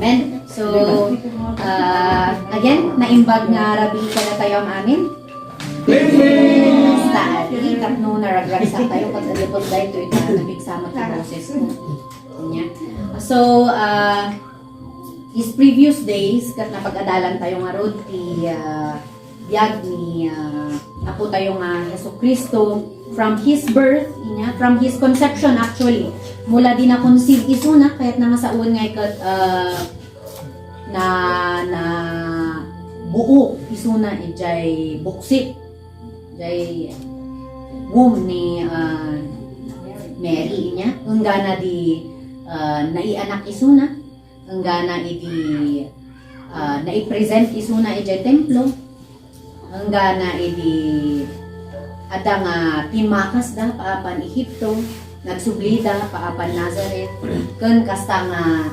Amen. So, again, naimbag nga rabi ka na tayo ang amin. Sa ali, katno naragragsa tayo pag alipod dahil ito nabigsama sa process mo. So, his previous days, kat napag-adalan tayo nga road, biyag ni apo tayo nga Yesu Kristo from his birth, from his conception actually. Mula din na conceive isuna, kaya't na masaun nga ikat na buo isuna ijay buksik, jay womb ni Mary niya. Unggana di naianak isuna, unggana idi naipresent isuna ijay templo, unggana idi ada nga timakas da paapan Ehipto, nagsublida paapan Nazareth, ken kasta nga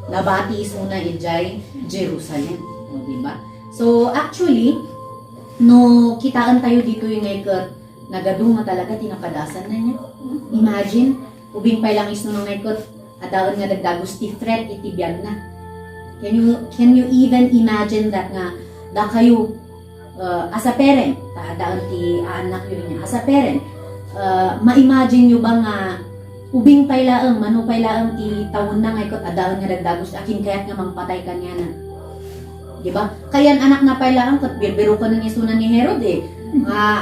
nabati isuna ijay Jerusalem, o diba? So actually, no kitaan tayo dito yung ikat nagadunga talaga tinapadasan na niya. Imagine, ubing pa lang isno ng ikat adaon nga dagdagos ti threat itibiyag na. Can you even imagine that nga da kayo as a parent, daon ti anak yun niya, as a parent, ma-imagine nyo ba nga ubing paylaang, mano paylaang ti taon na nga ikot adaon nga dagdagos akin kaya't nga mangpatay kanya na. Diba? Kayan anak na paylaang kat birbiro ko nang isunan ni Herod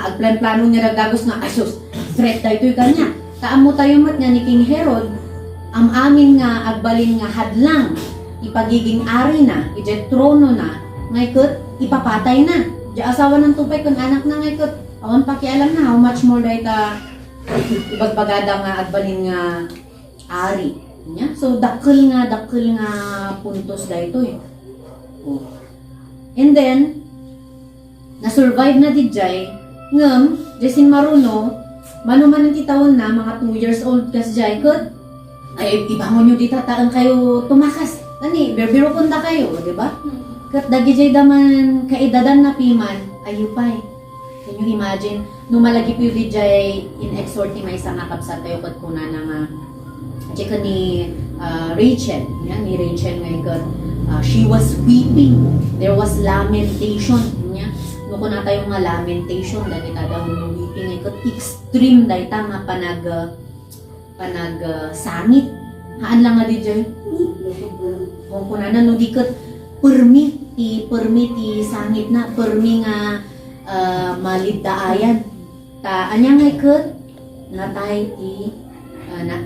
agplan-plano nga dagdagos nga asus, threat tayo ito'y kanya. Kaamo tayo mat nga ni King Herod, amin nga agbalin nga hadlang, ipagiging ari na, ije trono na, nga ikot ipapatay na. Di asawa ng tupay kung anak na nga ikot, awan pakialam na how much more dahi ta ibagbagada nga agbalin nga ari. So dakkel nga puntos dahi ito eh. And then na-survive na di jay ngam, Jesin Maruno, manuman ang titawon na mga 2 years old kas jay ikot, ay ibangon nyo di tataan kayo tumakas. Ani, berbiro kunda kayo, di ba? Kat dagi jay daman kaidadan na piman, ayupay. Can you imagine? Nung malagi po yung jay in-exhorti may isang nakapsat tayo kat kuna na nga chika ni Rachel. Yan, ni Rachel ngayon. She was weeping. There was lamentation. Yan. Nung kuna tayo nga lamentation, dahil kita daw nung weeping ngayon. Extreme dahil ta nga sangit. Haan lang nga di jay. Kung kuna na nung dikat permi ti sangit na permi nga malidaayan ta anya nga ikot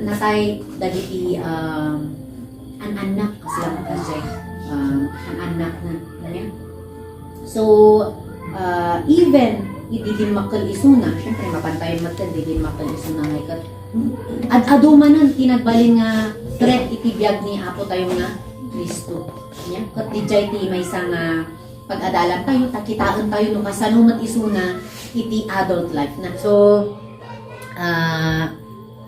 natay dagiti an anak kasi an anak na anya. So even ididin makal isuna, syempre mapantay matel didin makal isuna nga ikot adumanan tinagbalin nga threat itibiyag ni apo tayo nga Kristo. Nya kat dijay ti may isang pag-adalan tayo, takitaan tayo nung kasanumat isuna iti adult life na. So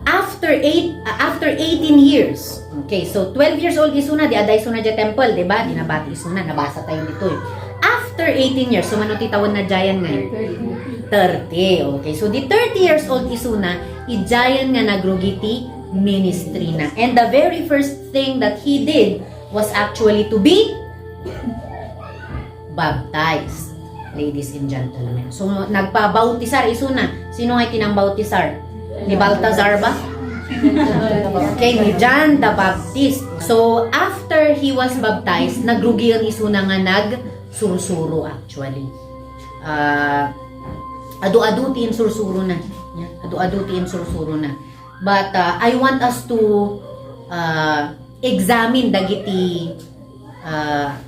after 18 years, okay, so 12 years old isuna di aday isuna di temple, di ba? Dinabati isuna, nabasa tayo dito eh. After 18 years, so mano ti tawon na jayan ngayon? 30. Okay, so di 30 years old isuna, ijayan nga nagrugiti ministry na. And the very first thing that he did was actually to be baptized, ladies and gentlemen. So, nagpa-bautisar isuna. Sino nga tinang-bautisar? Ni Baltazar ba? Okay, ni John the Baptist. So, after he was baptized, nagrugi ang isuna nga nag-sursuro actually. Adu-aduti in sursuro na. Adu-aduti in sursuro na. But, I want us to examine dagiti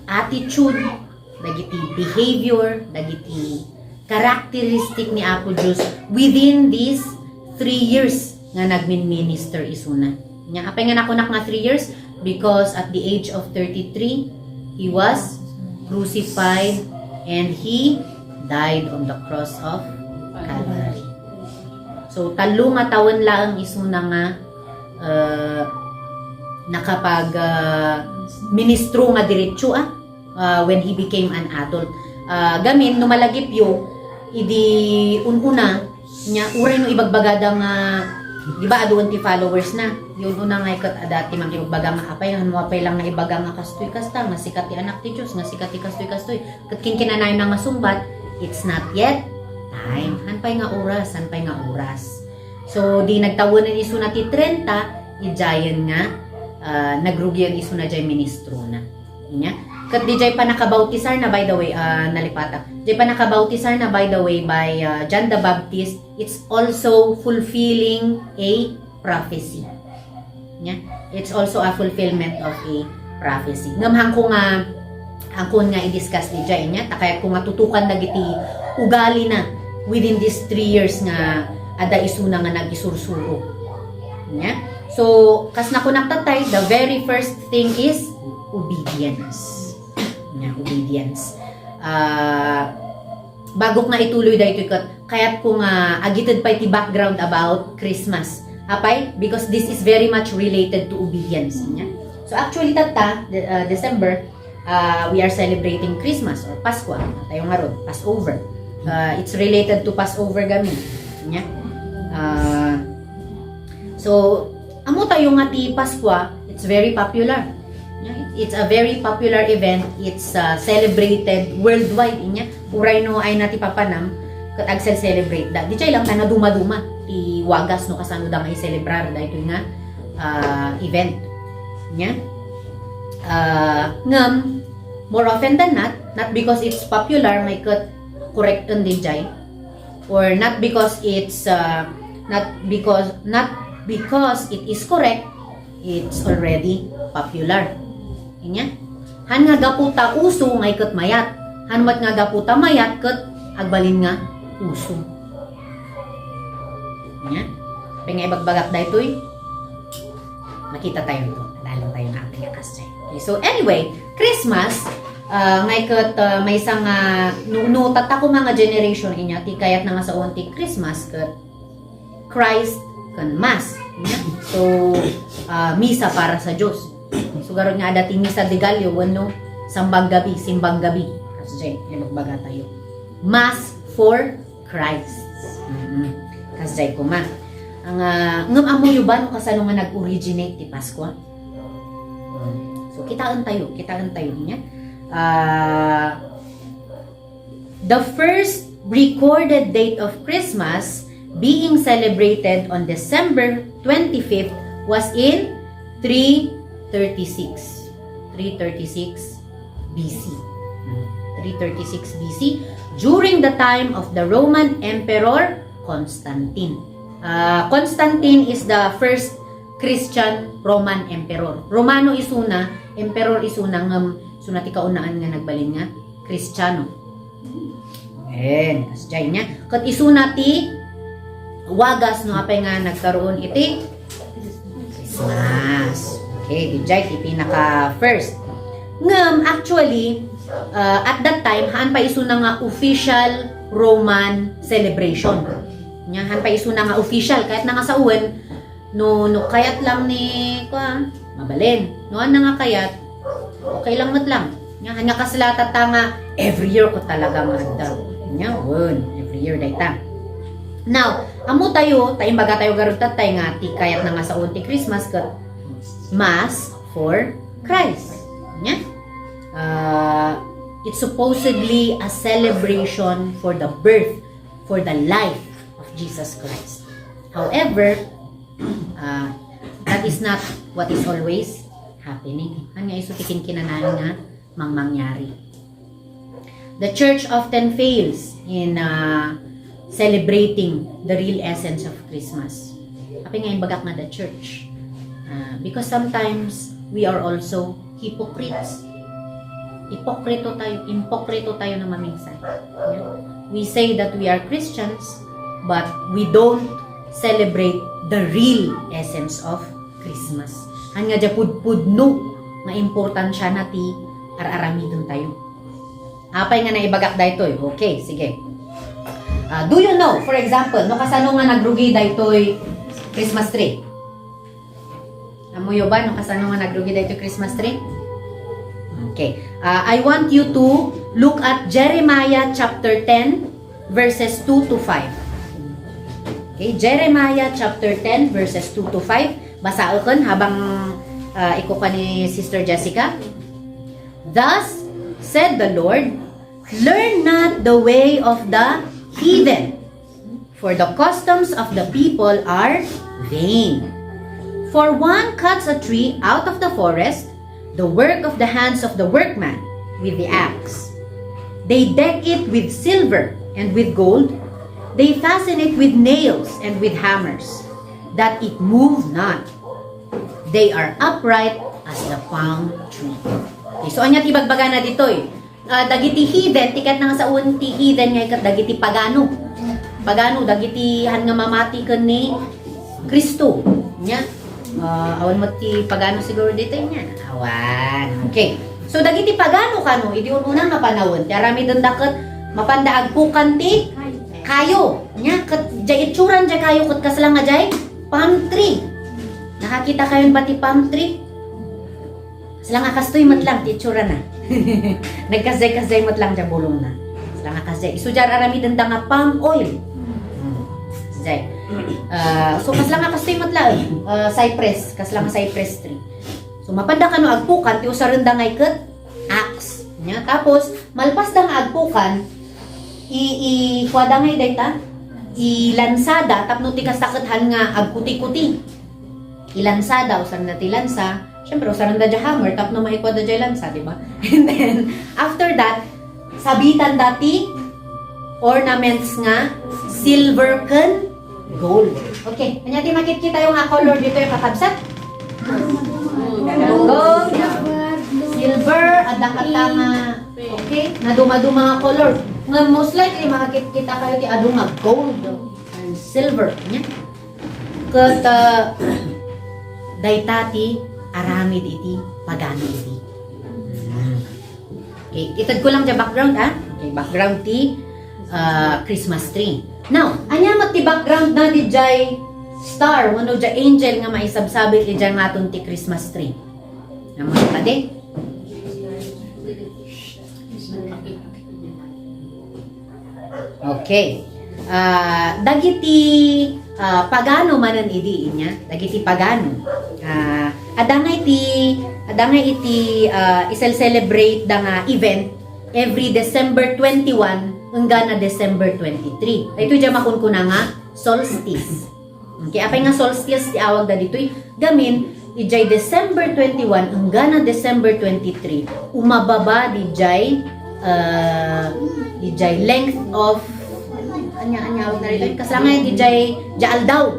attitude, dagiti behavior, dagiti characteristic ni Apo Diyos within these 3 years nga nagmin-minister isuna. Nya apay nga nakunak nga 3 years because at the age of 33 he was crucified and he died on the cross of Calvary. So talo nga taon lang isuna nga nakapag ministro nga diretso when he became an adult. Gamin numalagip yo idi ununa nya uray no ibagbagada nga Di ba aduan ti followers na? Yun una nga ikat dati man ibaga nga apay nga apay lang nga ibaga nga kastoy kasta nga sikat ti anak ti Dios nga sikat ti kastoy ket kinkinanay na nga sumbat, it's not yet time. Hanpay nga oras. So di nagtawonan isu na ti 30, ijayan nga nagrugi ang isu na jay ministro na. Nya? Kat di jay pa nakabautisar na by the way, nalipata. Jay pa nakabautisar na by the way by John the Baptist. It's also fulfilling a prophecy. Nya? It's also a fulfillment of a prophecy. Ngamhang ko nga angkon nga i-discuss di jay nya, takaya ko nga tutukan dagiti ugali na within these 3 years nga ada isuna nga nagisursuro. Nya? So, kas na kunaktatay, the very first thing is obedience. Nya, obedience. Bago nga ituloy dahito ikat, kaya't kung agited pa iti background about Christmas. Apay? Because this is very much related to obedience. Nya? So actually tata, December, we are celebrating Christmas or Pasko. Tayo nga ron, Passover. It's related to Passover gami. Nya? So, amo tayo nga ti Pasko, it's very popular. It's a very popular event. It's celebrated worldwide. Inya, uray no ay nati papanam kat agsel celebrate da. Di chay lang na duma-duma ti wagas no kasano da nga i-celebrar da ito nga event. Nya? Ngam, more often than not because it's popular, may kat correct din jay. Or not because it's not because it is correct, it's already popular. Inya? Han nga gaputa uso nga ikat mayat. Hanmat nga gaputa mayat kat agbalin nga uso. Inya? Pengay bagbagak da ito'y makita tayo ito. Lalo tayo ng ating akasay. Okay, so anyway, Christmas, nga ikat may isang no tatako mga generation inya, ti kayat na nga sa unti Christmas kat Christ kan Mass. Inya? So, misa para sa Diyos. So garon nga ada ti misa de Gallo wenno simbang gabi. Kasi magbaga tayo. Mass for Christ. Kasi ko ma. Ang ngam amo yo ba no kasano nga nag-originate ti Pasko? So kitaan tayo niya. The first recorded date of Christmas being celebrated on December 25th was in 336 BC. 336 BC during the time of the Roman Emperor Constantine. Constantine is the first Christian Roman Emperor. Romano isuna, Emperor isuna ng sunati kaunaan nga nagbalin nga Kristiyano. Kasjay niya. Kat isuna ti wagas no apay nga nagkaroon iti Christmas. Okay, dijay ti pinaka first. Ngam actually at that time haan pa isu na nga official Roman celebration. Nya han pa isu na nga official kahit na nga sa uwan no kayat lang ni mabalin. No na nga kayat okay lang lang. Nya han nga kaslata ta nga every year ko talaga maadda. Nya every year dayta. Now, amo tayo baga tayo garutat tay nga ti kayat na nga sa unti Christmas kat Mass for Christ. Nya? It's supposedly a celebration for the birth, for the life of Jesus Christ. However, that is not what is always happening. Ano nga iso tikin kinanahan nga mangyari. The church often fails in celebrating the real essence of Christmas. Kapag nga bagak nga the church. Because sometimes we are also hypocrites. Impokrito tayo na maminsay. We say that we are Christians, but we don't celebrate the real essence of Christmas. Han nga dya pudpudno nga importansya na ti araramidon tayo. Apay nga naibagak da ito. Okay, sige. Do you know, for example, no kasano nga nagrugi da ito'y Christmas tree? Amuyo ba no kasano nga nagrugi da ito'y Christmas tree? Okay. I want you to look at Jeremiah chapter 10 verses 2 to 5. Okay, Jeremiah chapter 10 verses 2 to 5. Basaan habang iko pa ni Sister Jessica. Thus said the Lord, learn not the way of the heathen, for the customs of the people are vain. For one cuts a tree out of the forest, the work of the hands of the workman, with the axe. They deck it with silver and with gold. They fasten it with nails and with hammers, that it move not. They are upright as the palm tree. Okay, so anya tibagbaga na dito eh. Dagiti heathen, tikat na nga sa unti heathen nga ikat dagiti pagano. Pagano, dagiti han nga mamati ken ni Kristo. Nya, awan mo ti pagano siguro dito niya. Awan. Okay. So dagiti pagano kano, idi una nga panahon. Yarami dandaket mapandaag pukan ti kayo. Nya, ket jay itsuran jay kayo ket kaslang nga jay palm tree. Nakakita kayo ba ti palm tree? Sila nga kastoy matlang ti itsura na. Nagkasay-kasay matlang jay bulong na. Sila nga kasay. Isujar arami danda nga palm oil. Jay. So kaslang nga kastoy matlang cypress, kaslang nga cypress tree. So mapanda kano agpukan ti usarenda nga iket axe. Nya, tapos malpas da nga agpukan kuwada nga dayta ilansada tapno ti kastakethan nga agkuti-kuti. Ilansada usan na ti lansa, syempre usan na da hammer tapno maikwada jay lansa, di ba? And then after that sabitan dati ornaments nga silver ken gold. Okay, kanya ti makikita yung color dito yung kakabsat. Gold, silver, ada katanga, okay, na duma-duma nga color. Nga most likely makikita kayo ti adu nga gold and silver nya. Ket daytati aramid iti pagano iti. Okay, itad ko lang ja background ha. Okay, background ti Christmas tree. Now, anya mat ti background na di jay star, wano jay angel nga maisabsabit ti jay maton ti Christmas tree. Naman tadi. Okay. Dagiti pagano manan idi inya, dagiti pagano. Adangay iti isel-celebrate da nga event every December 21 hanggang na December 23. Ito dyan makunkuna nga solstice. Okay, apay nga solstice ti awag da dito'y gamin ijay December 21 hanggang na December 23 umababa dijay length of anya awag na rito kaslangan dijay aldaw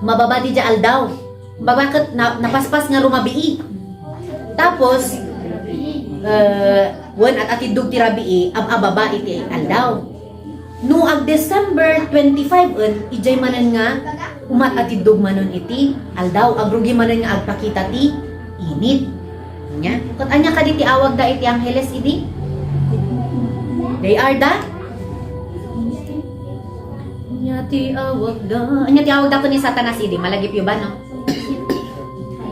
mababa dijay aldaw bakit napaspas nga rumabii tapos wen at atidug ti rabii ababa iti aldaw no ag December 25 ijay manan nga umat atidug manon iti aldaw agrugi manan nga agpakita ti init nya ket anya kaditi awag da iti angheles idi they are the anya ti awag da ko ni Satanas idi malagip yo ba no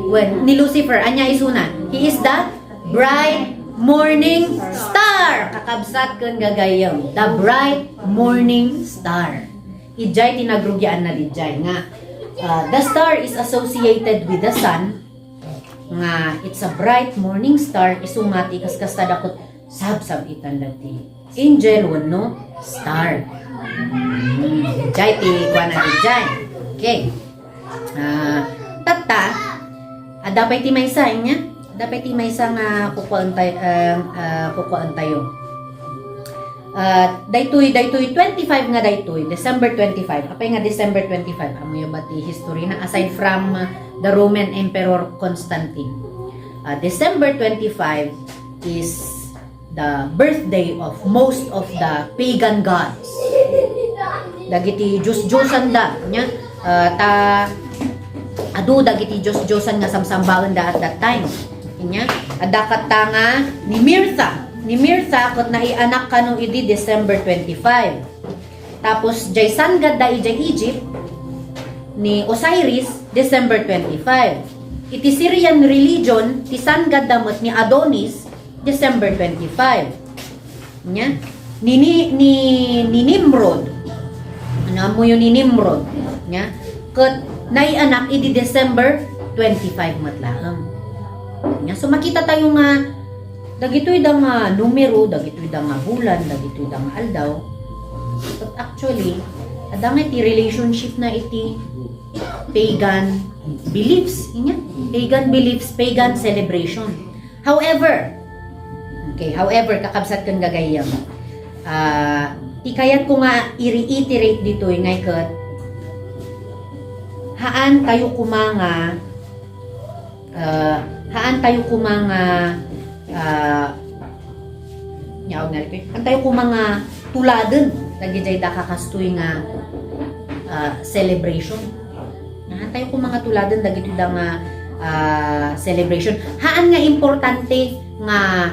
when ni Lucifer anya isuna he is the bright morning star kakabsat ken gagayem the bright morning star ijay tinagrugyan na dijay nga the star is associated with the sun nga it's a bright morning star isumati kaskas tadakot sabsab itan dati angel wano star ijay ti kuana dijay okay tata adapay ti maysa nya dapat ti maysa nga kukuan tayo. Daytoy 25 nga daytoy, December 25. Apay nga December 25, amoy ba ti history na aside from the Roman Emperor Constantine. December 25 is the birthday of most of the pagan gods. Dagiti Diyos-Diyosan da nya adu dagiti Diyos-Diyosan nga samsambaon da at that time. Nya adakat nga ni Mirtha ket naianak kanu idi December 25 tapos jay sangad da ijay Egypt ni Osiris December 25 iti Syrian religion ti sangad damot ni Adonis December 25 nya ni Nimrod na mo yun ni Nimrod nya ket nay anak idi December 25 matlaang nya. So makita tayo nga dagitoy da nga numero, dagitoy da nga bulan, dagitoy da nga aldaw. But actually ada nga iti relationship na iti pagan beliefs inya, pagan beliefs, pagan celebration. However kakabsat kang gagayam, ikayat ko nga i-reiterate dito ngay kat haan tayo kumanga tuladen dagiti da kakastoy nga celebration. Haan tayo kumanga tuladen dagiti da nga celebration. Haan nga importante nga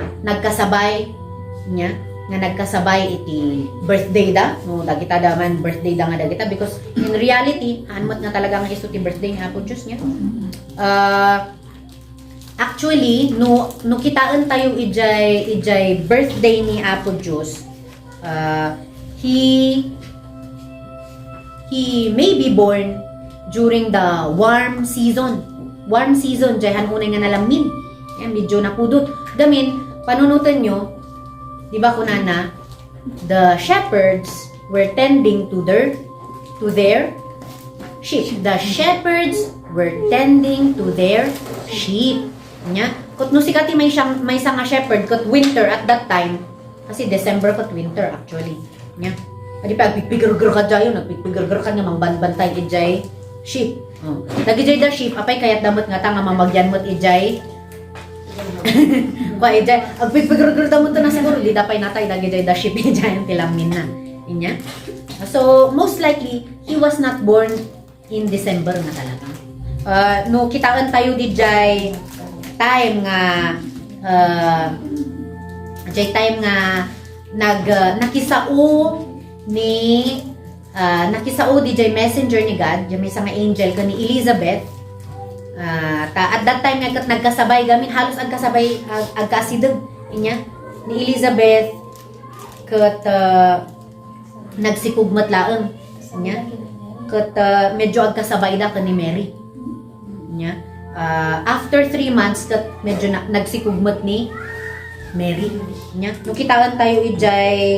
nagkasabay iti birthday da no dagita da man birthday da nga dagita, because in reality hanmat nga talaga nga isu ti birthday nga po Diyos nya. Actually no kitaan tayo ijay birthday ni Apo Diyos, he may be born during the warm season jay hanunay nga nalamin yan medyo napudot damin panunutan nyo, di ba kunana, the shepherds were tending to their sheep. The shepherds were tending to their sheep. Nya, kut no sikati may isa nga shepherd kut winter at that time, kasi December kut winter actually. Nya, adi pa pigpigurgur ka dayon, nagpigpigurgur ka nga mangbanbantay ijay sheep. Oh. Dagijay da sheep apay kayat damot nga ta nga mamagyan mot ijay Ba ijay, agpigpigurgur damot na siguro di dapay natay dagijay da sheep ijay ang tilamin na. Inya. So most likely he was not born in December nga talaga. No kitaan tayo dijay time nga nakisao DJ messenger ni God, yung may nga angel ka ni Elizabeth. At that time nga nagkasabay gamin, halos agkasideg inya ni Elizabeth kat nagsikugmat laeng inya kat medyo agkasabay da ka ni Mary inya. After 3 months kat medyo nagsikugmat ni Mary inya. No kitaan tayo ijay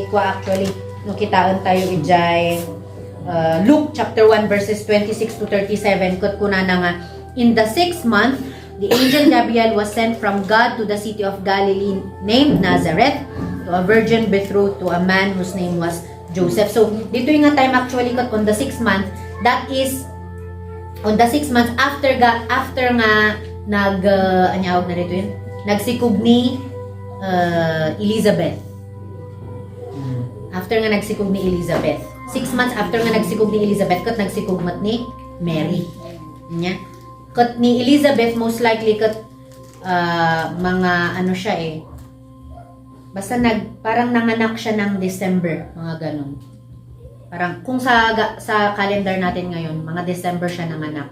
Luke chapter 1 verses 26 to 37 kat kunana nga in the 6th month the angel Gabriel was sent from God to the city of Galilee named Nazareth to a virgin betrothed to a man whose name was Joseph. So dito yung nga time actually kat on the 6th month, that is on the 6th month after nga nagsikog ni Elizabeth. After nga nagsikog ni Elizabeth. 6 months after nga nagsikog ni Elizabeth, kat nagsikugmat ni Mary. Nya. Kat ni Elizabeth, most likely kat mga ano siya basta parang nanganak siya ng December, mga ganun. Parang kung sa calendar natin ngayon, mga December siya nanganak.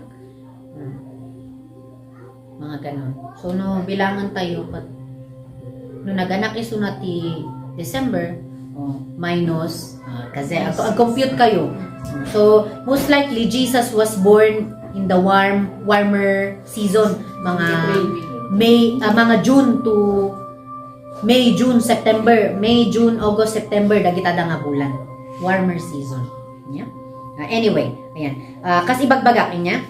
Mga ganun. So no bilangan tayo kat no naganak iso na ti December, minus kasi compute kayo. So most likely Jesus was born in the warmer season, mga June to May, June, September, May, June, August, September dagita da nga bulan, warmer season. Yeah? Anyway, ayan. Kas ibagbagak niya.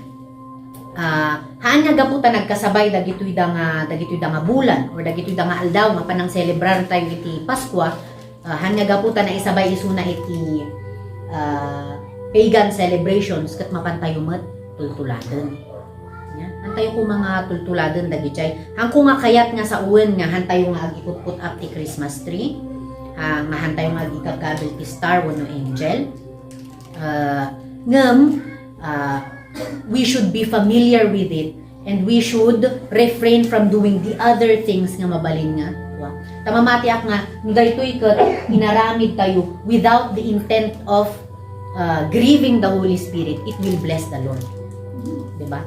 Haan nga gaputa nagkasabay dagitoy da nga bulan or dagitoy da nga aldaw nga panang celebrar tayo iti Pasko. Han nga gaputa na isabay isuna iti pagan celebrations kat mapantayo met tultuladen. Hantayo ko mga tultuladen dagitay. Hangko nga kayat nga sa uwen nga hantayo nga agiput-put up ti Christmas tree. Nga hantayo nga agikagabel ti star wenno angel. We should be familiar with it and we should refrain from doing the other things nga mabalin nga. Tamamatiak nga daytoy ket inaramid tayo without the intent of grieving the Holy Spirit. It will bless the Lord. Diba?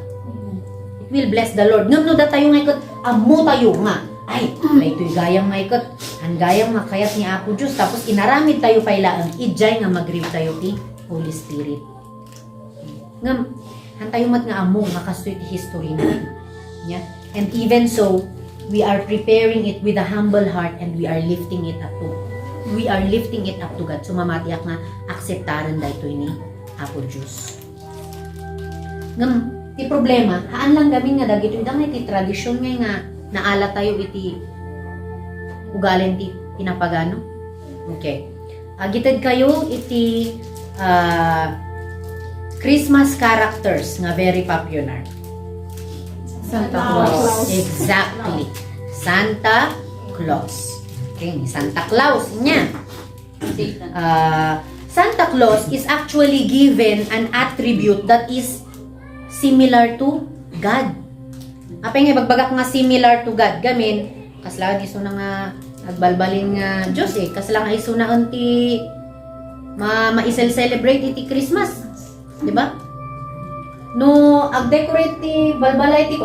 It will bless the Lord. Ngam da tayo nga ikot amo tayo nga. Ay, ito'y gayang nga ikot. Ang gayang nga kayat ni Apo Diyos. Tapos inaramid tayo pailaan. Ijay nga mag-grieve tayo ti Holy Spirit. Ngam, hantayo mat nga among makasweet history na. Yeah? And even so, we are preparing it with a humble heart and we are lifting it up to God. So mamatiyak nga akseptaran dahito ni Apo Diyos. Ngam, ti problema, haan lang gamin nga dagito idang iti tradisyon nga naala tayo iti ugalin ti pinapagano. Okay. Gitad kayo iti Christmas characters nga very popular. Santa Claus. Exactly. Santa Claus. Okay, Santa Claus niya. Santa Claus is actually given an attribute that is similar to God. Apay nga bagbagak nga similar to God gamin kaslaan iso na nga nagbalbalin nga Diyos kaslang iso na unti ma-celebrate iti Christmas. Di ba? No, ag-decorate ti balbalay ti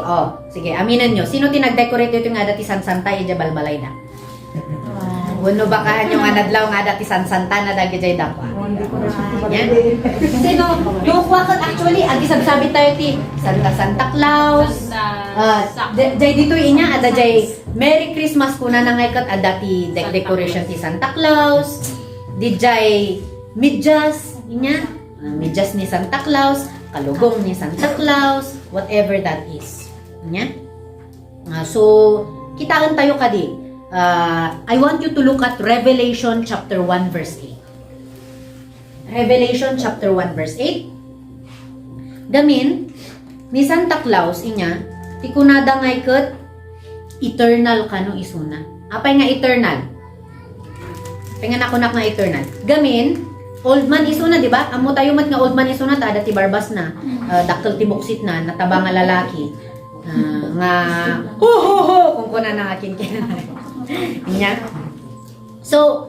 sige, aminan nyo. Sino ti nag-decorate ito nga dati Santa ija balbalay na? Uno bakahan yung anadlaw nga dati Santa na dagi jay dakwa. Yan. Sino? Yung wakat actually, agi sabsabi tayo ti Santa Claus. Jay dito inya, ada jay Merry Christmas kuna na ngaykat ada ti decoration ti Santa Claus. Di jay Midyas, inya. Midyas ni Santa Claus, kalugong ni Santa Claus, whatever that is. Inya. So, kitaan tayo kadi. I want you to look at Revelation chapter 1 verse 8. Revelation chapter 1 verse 8. Gamin ni Santa Claus inya ti kunada nga iket eternal kano isuna. Apay nga eternal? Apay nga nakunak nga eternal. Gamin old man isuna, di ba? Amo tayo mat nga old man isuna ta dati barbas na, dakkel ti buksit na, nataba nga lalaki. Nga ho ho ho kung kuna na akin kinanan. Nya. So,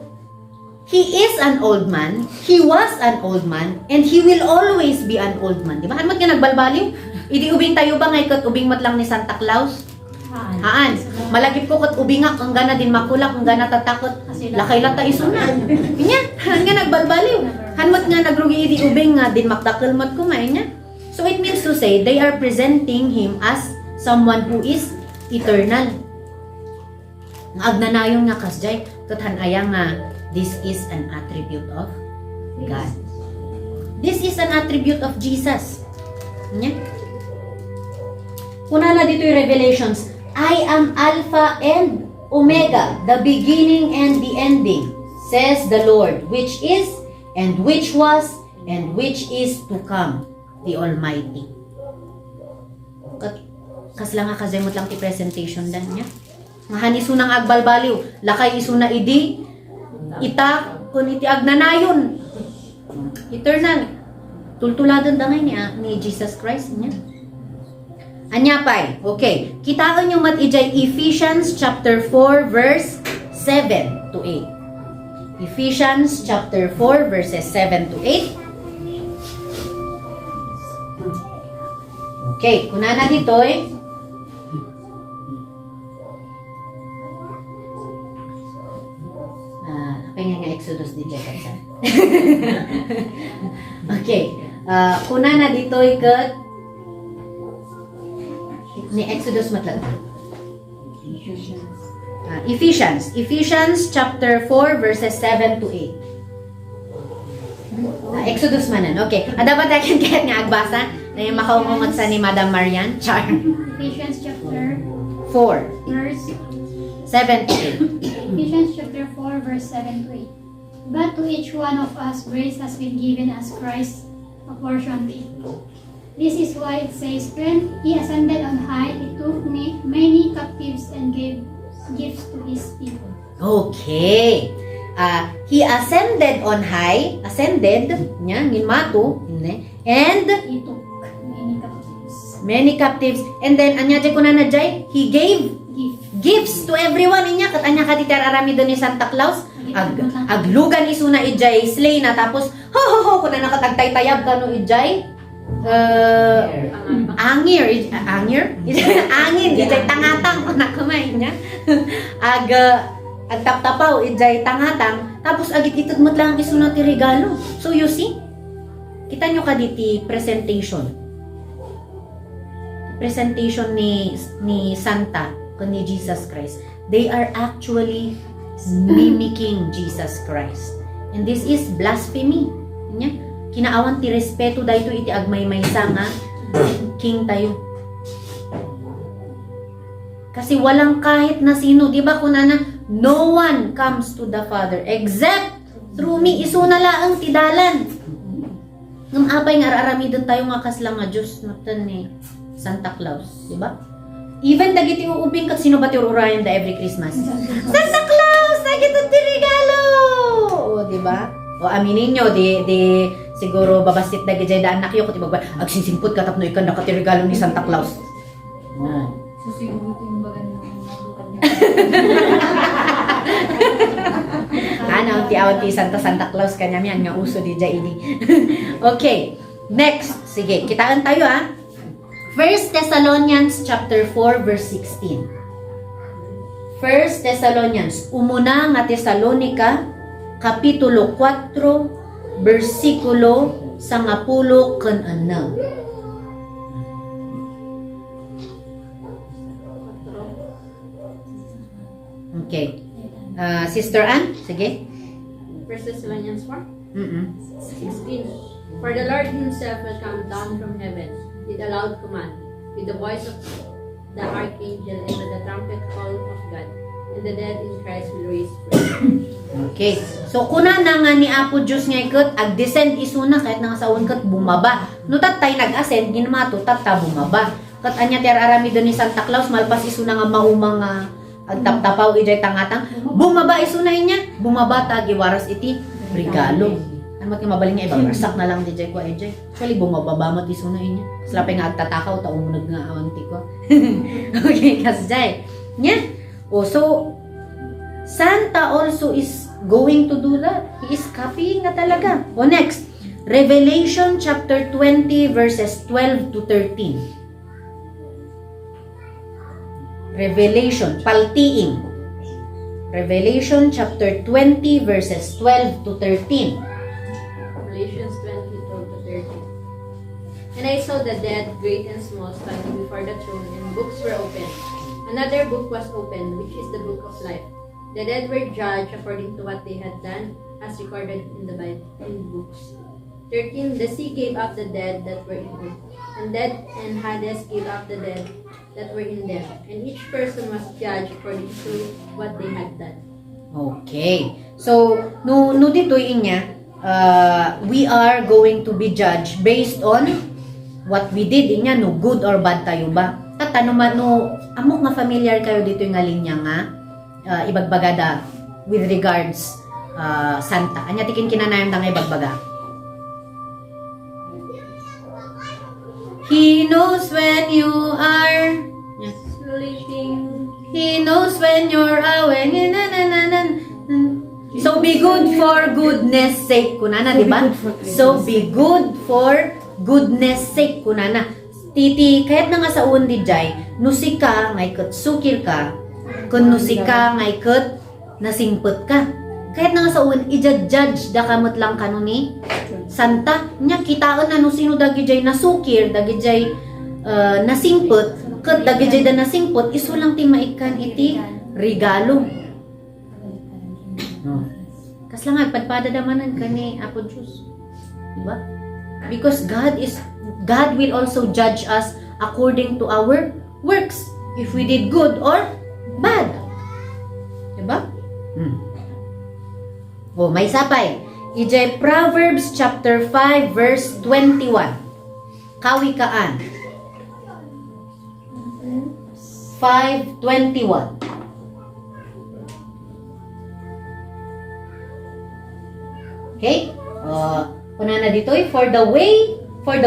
he is an old man, he was an old man, and he will always be an old man. Di ba? Hanmat nga nagbalbaliw? Idi ubing tayo ba nga ikat ubing mat lang ni Santa Claus? Haan. Malagip ko kat ubingak, ang gana din makulak, ang gana tatakot. Lakay lata isuna. Inya, han nga nagbalbaliw. Hanmat nga nagrugi idi ubing nga din makdakkel mat kumain niya. So it means to say, they are presenting him as someone who is eternal. Nga agnanayon nga kasjay, kathan ayang nga, this is an attribute of God. This is an attribute of Jesus. Nya? Kuna na dito yung Revelations, I am Alpha and Omega, the beginning and the ending, says the Lord, which is, and which was, and which is to come, the Almighty. Kasla nga kazemot lang ti presentation dan niya. Mahan iso nang agbalbaliw, lakay iso na idi, ita, kun iti agnanayon. Eternal. Tultuladan dangay ni Jesus Christ niya. Anya pay. Okay. Kitaan nyo mat ijay Ephesians chapter 4 verse 7 to 8. Ephesians chapter 4 verses 7 to 8. Okay. Kuna na dito pengen nga Exodus di Jakarta. Okay. Kuna na dito kat ni Exodus matlag. Ephesians chapter 4 verses 7 to 8. Exodus manan. Okay. Dapat akin kahit nga agbasa na yung makaungungot sa ni Madam Marian. Char. Ephesians chapter 4 verse 7 to 8. Ephesians chapter 4 verse 7 to 8. But to each one of us grace has been given as Christ apportioned it. This is why it says, when he ascended on high, he took many captives and gave gifts to his people. Okay. He ascended on high, ascended nya ngimatu, and He took many captives. many captives, and then anya jay kunana jay, he gave gifts to everyone inya kat anya kaditer arami do ni Santa Claus. Aglugan isuna ijay slay na tapos ho kuna nakatagtay-tayab kanu ijay angin ijay tangatang kuna kumain niya. Agtaptapaw ijay tangatang tapos agit itudmot lang isuna ti regalo. So you see, kita nyo ka diti presentation. Presentation ni Santa ni Jesus Christ. They are actually mimicking Jesus Christ. And this is blasphemy. Nya, kinaawan ti respeto dayto iti agmaymaysa nga king tayo. Kasi walang kahit na sino, di ba kunana, no one comes to the Father except through me. Isu na laang tidalan. Ngam apay nga araramidon tayo nga kaslang nga Diyos natan ni Santa Claus, di ba? Even dagiti uubing kat sino ba ti urayan da every Christmas? Santa Claus, dagiti ti regalo. O, di ba? O aminin nyo, di siguro babasit dagiti da anak yo kuti bagba agsisimpot ka tapno ikan nakati regalo ni Santa Claus. Oh. Susiguro ko yung bagan ng nabukan niya. Ano, ti Santa Claus kanya yan nga uso di ini. Okay, next. Sige, kitaan tayo 1 Thessalonians chapter 4 verse 16. 1 Thessalonians, umuna nga Tesalonica, kapitulo 4, versikulo 10 Okay. Sister Ann, sige. 1 Thessalonians 4, Mm-mm. 16. For the Lord himself will come down from heaven with a loud command, with the voice of the archangel and with the trumpet call of God, and the dead in Christ will raise first. Okay. So, kuna na nga ni Apo Diyos nga ikot, ag-descend isuna kahit nga sa kat bumaba. No tatay nag-ascend, ginamato, tata bumaba. Kat anya ti arami doon ni Santa Claus, malpas isuna nga maumang agtap-tapaw ijay tangatang, bumaba isuna niya, bumaba ta, giwaras iti, regalo. Ano mat nga mabaling nga, ibabarsak na lang dijay ko, ijay. Actually, bumababa mat isuna niya. Slapay nga agtatakaw, taunag nga awanti ko. Okay, kasjay. Nya? Oh, so, Santa also is going to do that. He is copying nga talaga. O next, Revelation chapter 20 verses 12 to 13. Revelation, paltiing. Revelation chapter 20 verses 12 to 13. Revelations 20, 12 to 13. And I saw the dead, great and small, standing before the throne, and books were opened. Another book was opened, which is the book of life. The dead were judged according to what they had done, as recorded in the Bible, in books. 13. The sea gave up the dead that were in it, and death and Hades gave up the dead that were in them, and each person was judged according to what they had done. Okay. So, no dito inya, we are going to be judged based on what we did inya, no good or bad tayo ba? At ano man, no, amok nga familiar kayo dito yung linya nga, ibagbagada with regards Santa. Anya tikin kinanayam nga ibagbaga. He knows when you are Sleeping. He knows when you're away. So be good for goodness sake. Kunana, di ba? So be good for goodness sake. Kunana. Titi, kahit na nga sa undi jay, nusika, ngay kat sukir ka, kun nusika, ngay kat nasingput ka. Kahit na nga sa undi, ija-judge da kamot lang kanuni. Santa, nya kitaan na no sino dagi jay nasukir, dagi jay nasingput, kat dagi jay da nasingput, iso lang ti maikan iti regalo. No. Kas lang agpadpada damanan kani Apo Diyos. Diba? Because God will also judge us according to our works. If we did good or bad. Diba? Oh, may sapay. Ijay Proverbs chapter 5 verse 21. Kawikaan. 5:21. Okay? Una na dito, for the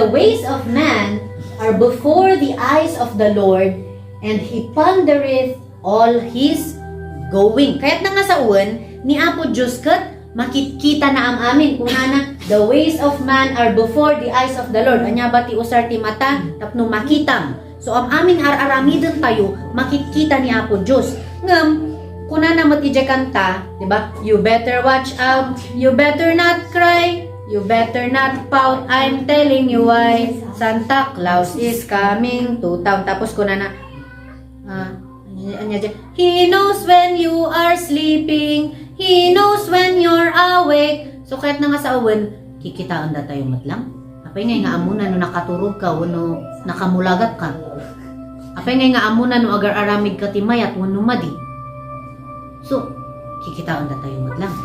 ways of man are before the eyes of the Lord, and he pondereth all his going. Kaya't na nga sa uwan, ni Apo Diyos kat makikita na amin kung na the ways of man are before the eyes of the Lord. Anya ba ti usar ti mata tapno makitam. So aming aramidon tayo makikita ni Apo Diyos. Ngam kuna na matije kanta, di ba? You better watch out, you better not cry, You better not pout, I'm telling you why. Santa Claus is coming to town. Tapos ko na he knows when you are sleeping. He knows when you're awake. So kahit na nga sa awan, kikitaan na tayo matlang. Apay nga amuna no nakaturog ka, no nakamulagat ka. Apay nga amuna no agar aramid ka timay at wano madi. So, kikitaan na tayo matlang.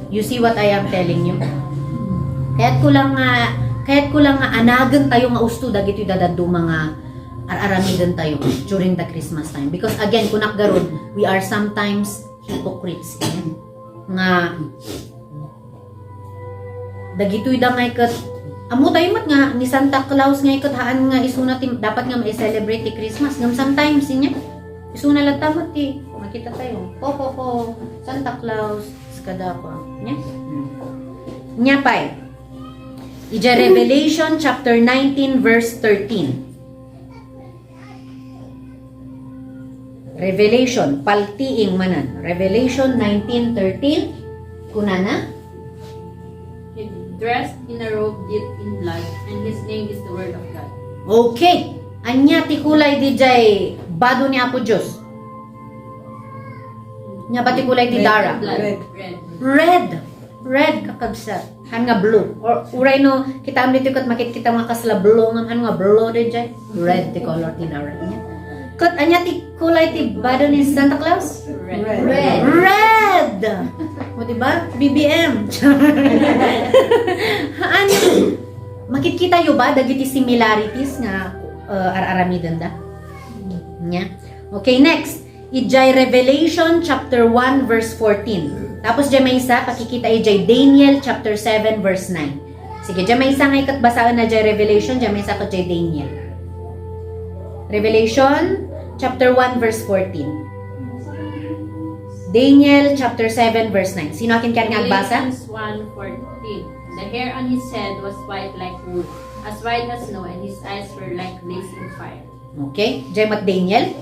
You see what I am telling you? Kahit ko lang nga anagan tayo nga usto dagiti dadado mga araramidan tayo during the Christmas time. Because again, kunak garod, we are sometimes hypocrites. Nga dagitoy da ngay kat amo tayo mat nga ni Santa Claus ngay kat haan nga isuna dapat nga ma-celebrate ti Christmas. Ngam sometimes niya isuna lang tamat ti makita tayo. Ho Santa Claus kada ko. Nya? Nya pay. Ija Revelation chapter 19 verse 13. Revelation, paltiing manan. Revelation 19:13. Kunana? He dressed in a robe dipped in blood, and his name is the Word of God. Okay. Anya ti kulay di jay bado ni Apo Diyos. Nya ba ti kulay di Dara? Blood. Red kakabsa. Han nga blue. Or uray no kita am dito kat makit kita mga kasla blue ngam han nga blue di jay. Red ti color ti Dara niya. Kat anya ti kulay ti bado ni Santa Claus? Red. O diba? BBM. Anya makikita yo ba dagiti similarities nga araramidan da? Nya. Okay, next. Ijay Revelation chapter 1 verse 14. Tapos dyan may isa, pakikita ijay Daniel chapter 7 verse 9. Sige, dyan may isa nga ikat basaan na dyan Revelation, dyan may isa ka dyan Daniel. Revelation chapter 1 verse 14. Daniel chapter 7 verse 9. Sino akin kaya nga agbasa? Galatians 1:14. The hair on his head was white like wool, as white as snow, and his eyes were like blazing fire. Okay, dyan mat Daniel.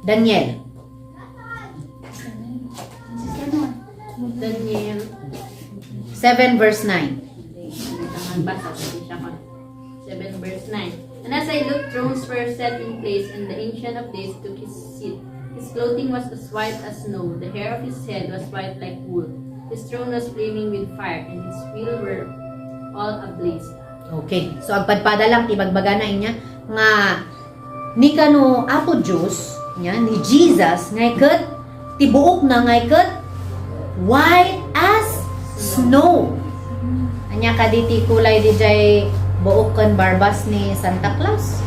Daniel. Daniel 7 verse 9. 7 verse 9. And as I looked, thrones were set in place, and the Ancient of Days took his seat. His clothing was as white as snow, the hair of his head was white like wool. His throne was flaming with fire, and his wheels were all ablaze. Okay, so ang padpada lang tibagbaga na inya nga ni kano Apo Diyos nya ni Jesus ngay ket tibuok na ngay ket white as snow. Anya kaditi kulay di jay buok kan barbas ni Santa Claus.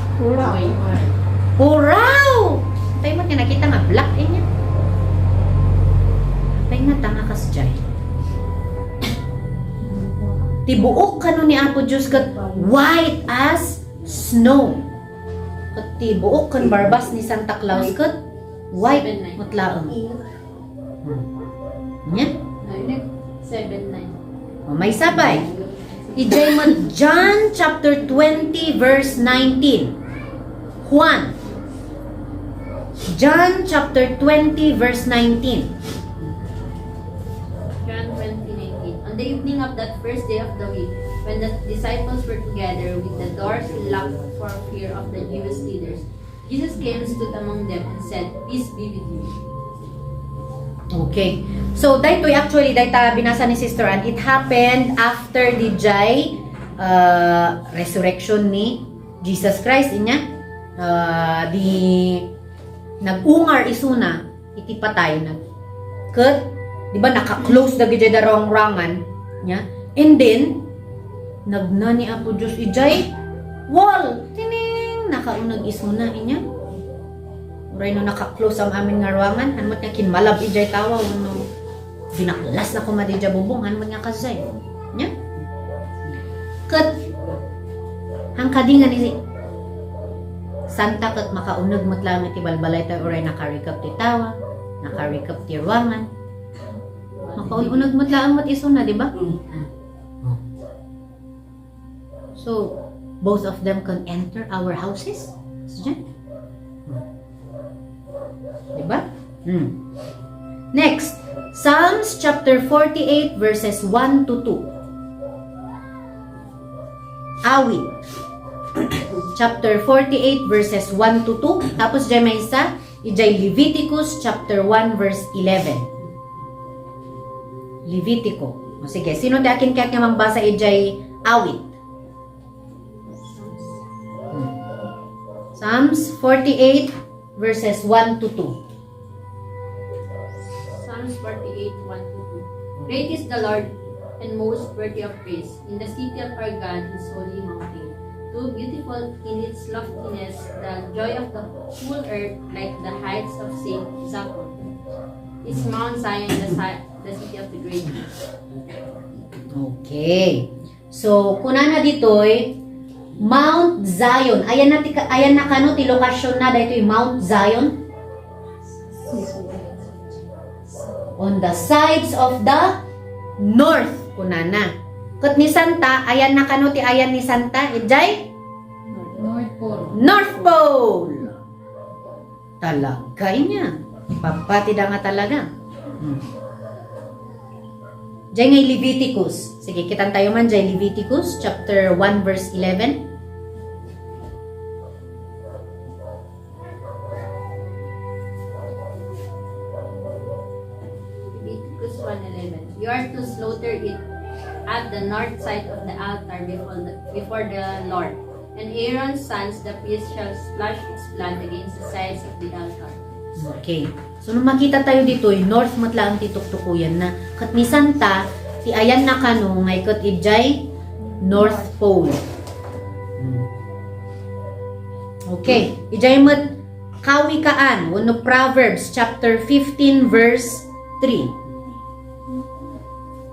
Huraw! Tay mo nakita nga black inya. Tay nga tanga kas jay. Tibuok kano ni Apo Diyos kat white as snow. Kat tibuok kan barbas ni Santa Claus kat white mutlaang. Nya? 7:9. May sabay. Ijay mo John chapter 20 verse 19. Juan. John chapter 20 verse 19. John 20:19. On the evening of that first day of the week, when the disciples were together with the doors locked for fear of the Jewish leaders, Jesus came and stood among them and said, "Peace be with you." Okay. So, daytoy actually, dayta binasa ni Sister Ann, it happened after the jay resurrection ni Jesus Christ inya. Nag-ungar isuna, iti patay na. Kat, di ba, naka-close na gijay darong rangan niya. And then, nagna ni Apo Diyos ijay, wall, tining, nakaunag isuna inya. Uray no naka-close ang amin nga ruangan, hanmat nga kinmalab ijay tawa, no, binaklas na kumadi dya bubong, hanmat nga kasay. Nya? Kat, hangkadingan ni Santa kat makaunag matlang iti balbalay tayo uray nakarikap ti tawa, nakarikap ti ruangan. Makaunag matlang mat iso na, di ba? So, both of them can enter our houses. Diyan. Diba? Next, Psalms chapter 48 verses 1 to 2. Awit. Chapter 48 verses 1 to 2. Tapos dyan may isa, ijay Leviticus chapter 1 verse 11. Levitico. O sige, sino di akin kahit nga magbasa ijay awit? Psalms 48 verses 1 to 2. Psalms 48, 1 to 2. Great is the Lord and most worthy of praise in the city of our God, his holy mountain. Too beautiful in its loftiness, the joy of the whole earth, like the heights of Saint Zaphon. Is Mount Zion, the city of the great. Okay. So, kunana ditoy Mount Zion. Ayan na kano ti lokasyon na dito yung Mount Zion. On the sides of the north kunana. Kat ni Santa, ayan na kano ti ayan ni Santa, ijay North Pole. North Pole. Talaga niya. Papatida nga talaga. Diyan ngay Leviticus. Sige, kitan tayo man diyan Leviticus chapter 1 verse 11. Leviticus 1:11. You are to slaughter it at the north side of the altar before the Lord. And Aaron's sons, the priests, shall splash its blood against the sides of the altar. Okay. So, nung makita tayo dito, north matla ang tituktukuyan na kat ni Santa, ti ayan na kano, ngay kat ijay, North Pole. Okay. Ijay mat kawikaan, wano Proverbs chapter 15 verse 3.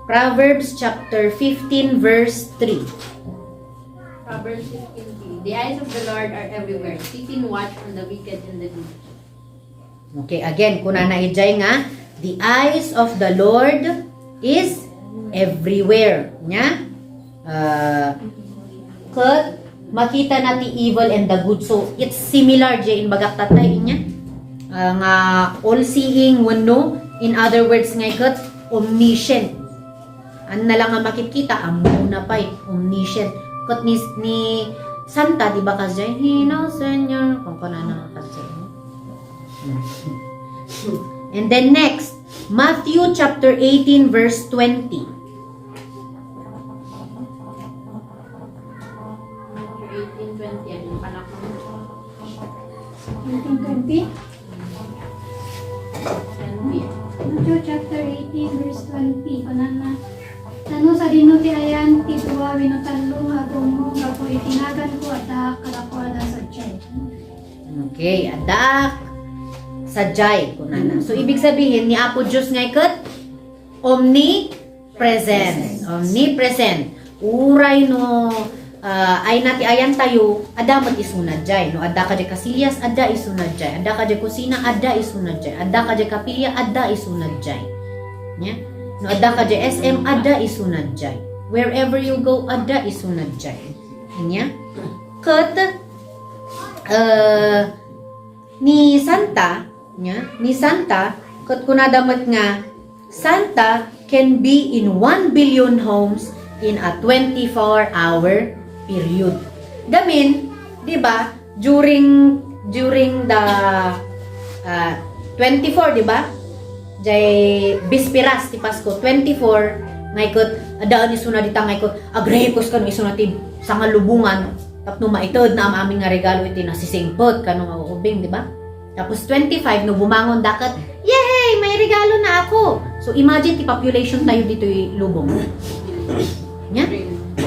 Proverbs chapter 15 verse 3. Proverbs 15:3. The eyes of the Lord are everywhere, keeping watch on the wicked and the good. Okay, again, kunana ijay nga, the eyes of the Lord is everywhere. Nya? Kat makita natin evil and the good. So, it's similar jay in bagak tatay niya. Nga all-seeing, wano. In other words, nga kat omniscient. Ano na lang nga makikita, amo na pa omniscient. Kat ni Santa, di ba kasi, He knows when you're, kung kunana kasi. And then next, Matthew chapter 18 verse 20. Matthew 18:20. Ano yung anak mo? 1920. 20. Matthew chapter 18 verse 20. Kanana. Tano sa dinuti ayan, tituwa winutalong agong ako itinagan ko at kalakwala sa tiyan. Okay, adak sajay kunana. So ibig sabihin ni Apo Diyos nga ikat omnipresent. Omnipresent. Uray no ay nati ayan tayo, ada mat isunad jay. No adda ka de kasilyas, adda isunad jay. Adda ka de kusina, adda isunad jay. Adda ka de kapilya, adda isunad jay. Nya? No adda ka de SM, adda isunad jay. Wherever you go, adda isunad jay. Nya? Kat ni Santa kat kunadamat nga Santa can be in 1 billion homes in a 24-hour period. Damin, 'di ba? During the 24, 'di ba? Jay bispiras ti Pasko 24 ngaykot adaan isuna dita ngaykot agrehikos kanu isuna ti sangalubungan tapno maitod na ang aming nga regalo iti nasisingpot kanu nga ubing, 'di ba? Tapos 25 no bumangon dakat, yay, may regalo na ako. So imagine ti population tayo dito lubong. Nya?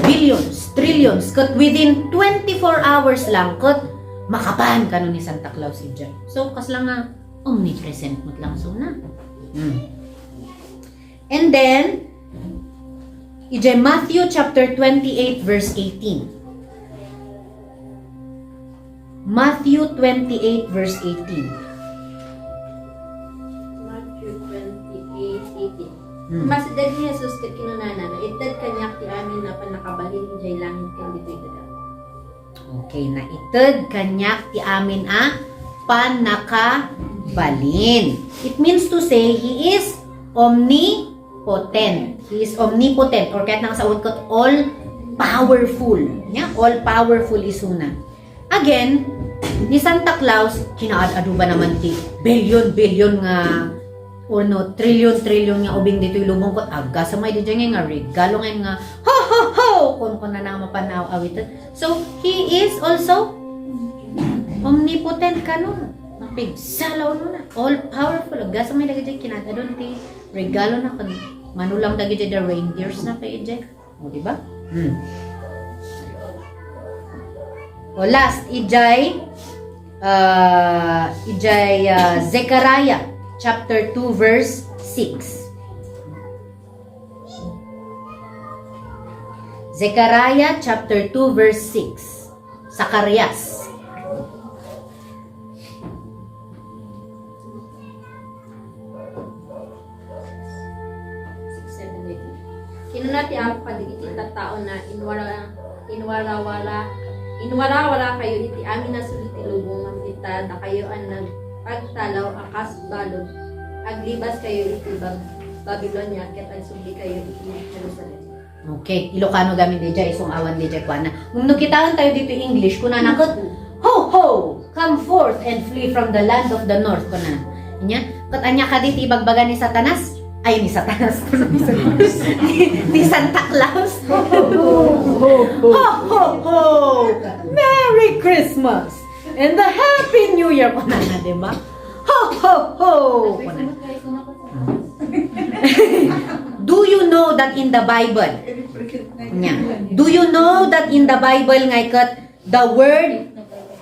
Billions, trillions, kat within 24 hours lang kat makapan kanu ni Santa Claus ijay. So kas lang nga omnipresent mo't lang so na. And then ijay Matthew chapter 28 verse 18. Matthew 28 verse 18. Matthew 28:18. Masidad ni Jesus ket kinunana na itad kanyak ti amin na panakabalin jay langit ken ditoy dagat. Okay, na ited kanyak ti amin panakabalin. It means to say, He is omnipotent. He is omnipotent or kahit nang sa ko all powerful. Nya, all powerful isuna. Again, ni Santa Claus kinaad-adu ba naman ti billion nga o no, trillion nga ubing dito ilubong ko aga sa may di nga regalo nga ho ho ho kun na na mapanaw awitan. So he is also omnipotent kanon. Napigsalaw no na all powerful aga sa may dagiti kinadadon ti regalo na kan manulang dagiti the reindeers na pa ejek. O di ba? O last ijay Zechariah chapter 2 verse 6. Zechariah chapter 2 verse 6. Zacarias. Kinunati ako kadigiti taao na inwarawala kayo iti amin na sulit ilubong ang kita na kayo ang nagpagtalaw akas balod aglibas kayo iti Babylonia ket agsubli kayo iti Jerusalem. Okay, Ilocano gamin deja isong awan deja kuana. Kung nakitaan tayo dito English kuna nakot ho ho come forth and flee from the land of the north kuna. Inya, kat anya kaditi ibagbaga ni Satanas. Ay, ni Satanas. Ni Santa Claus. Ho, ho, ho! Merry Christmas! And the Happy New Year ko na, diba? Ho, ho, ho! Do you know that in the Bible, do you know that in the Bible nga the word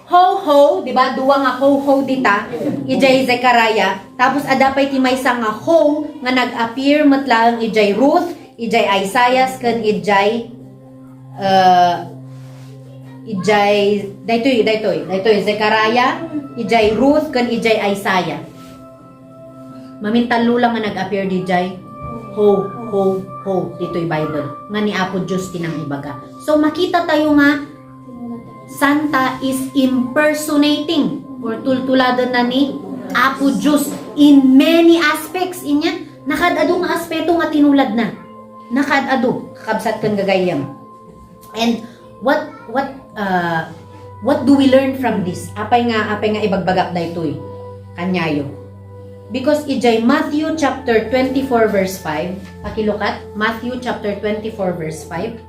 ho-ho, di ba? Duwa nga ho-ho dita, ijay Zechariah. Tapos adapay ti maysa nga ho nga nag-appear matlang ijay Ruth, ijay Isaiah, kan ijay daytoy Zechariah, ijay Ruth, kan ijay Isaiah. Mamintalo lang nga nag-appear di ijay ho, ho, ho. Dito'y Bible. Nga ni Apo Diyos tinang ibaga. So makita tayo nga Santa is impersonating or tultuladan na ni Apo Diyos in many aspects inya. Nakadado nga aspeto nga tinulad na. Nakadado kakabsat kang gagayam. And what do we learn from this? Apay nga ibagbagak daytoy kanyayo. Because ijay Matthew chapter 24 verse 5. Pakilukat, Matthew chapter 24 verse 5.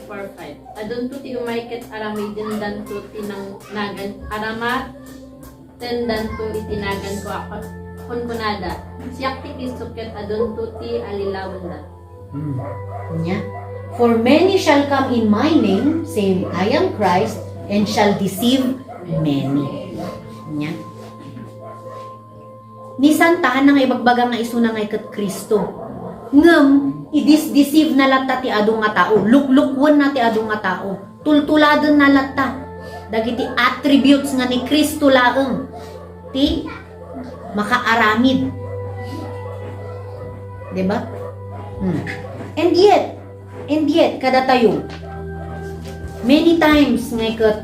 4:5. Adun to ti umayket aramidin dan to tinang nagan aramat ten dan to itinagan ko ako kun kunada. Siyak ti Kristoket adun to ti alilawan da. Nya. For many shall come in my name, saying, I am Christ, and shall deceive many. Nya. Ni Santahan na nga ibagbaga nga isuna nga ikat Kristo. Ngem, idis-deceive na latta ti adong nga tao. Luklukwan na ti adong nga tao. Tultuladan na latta. Dagiti attributes nga ni Kristo laeng. Ti makaaramid. Diba? And yet, kada tayo, many times nga ikat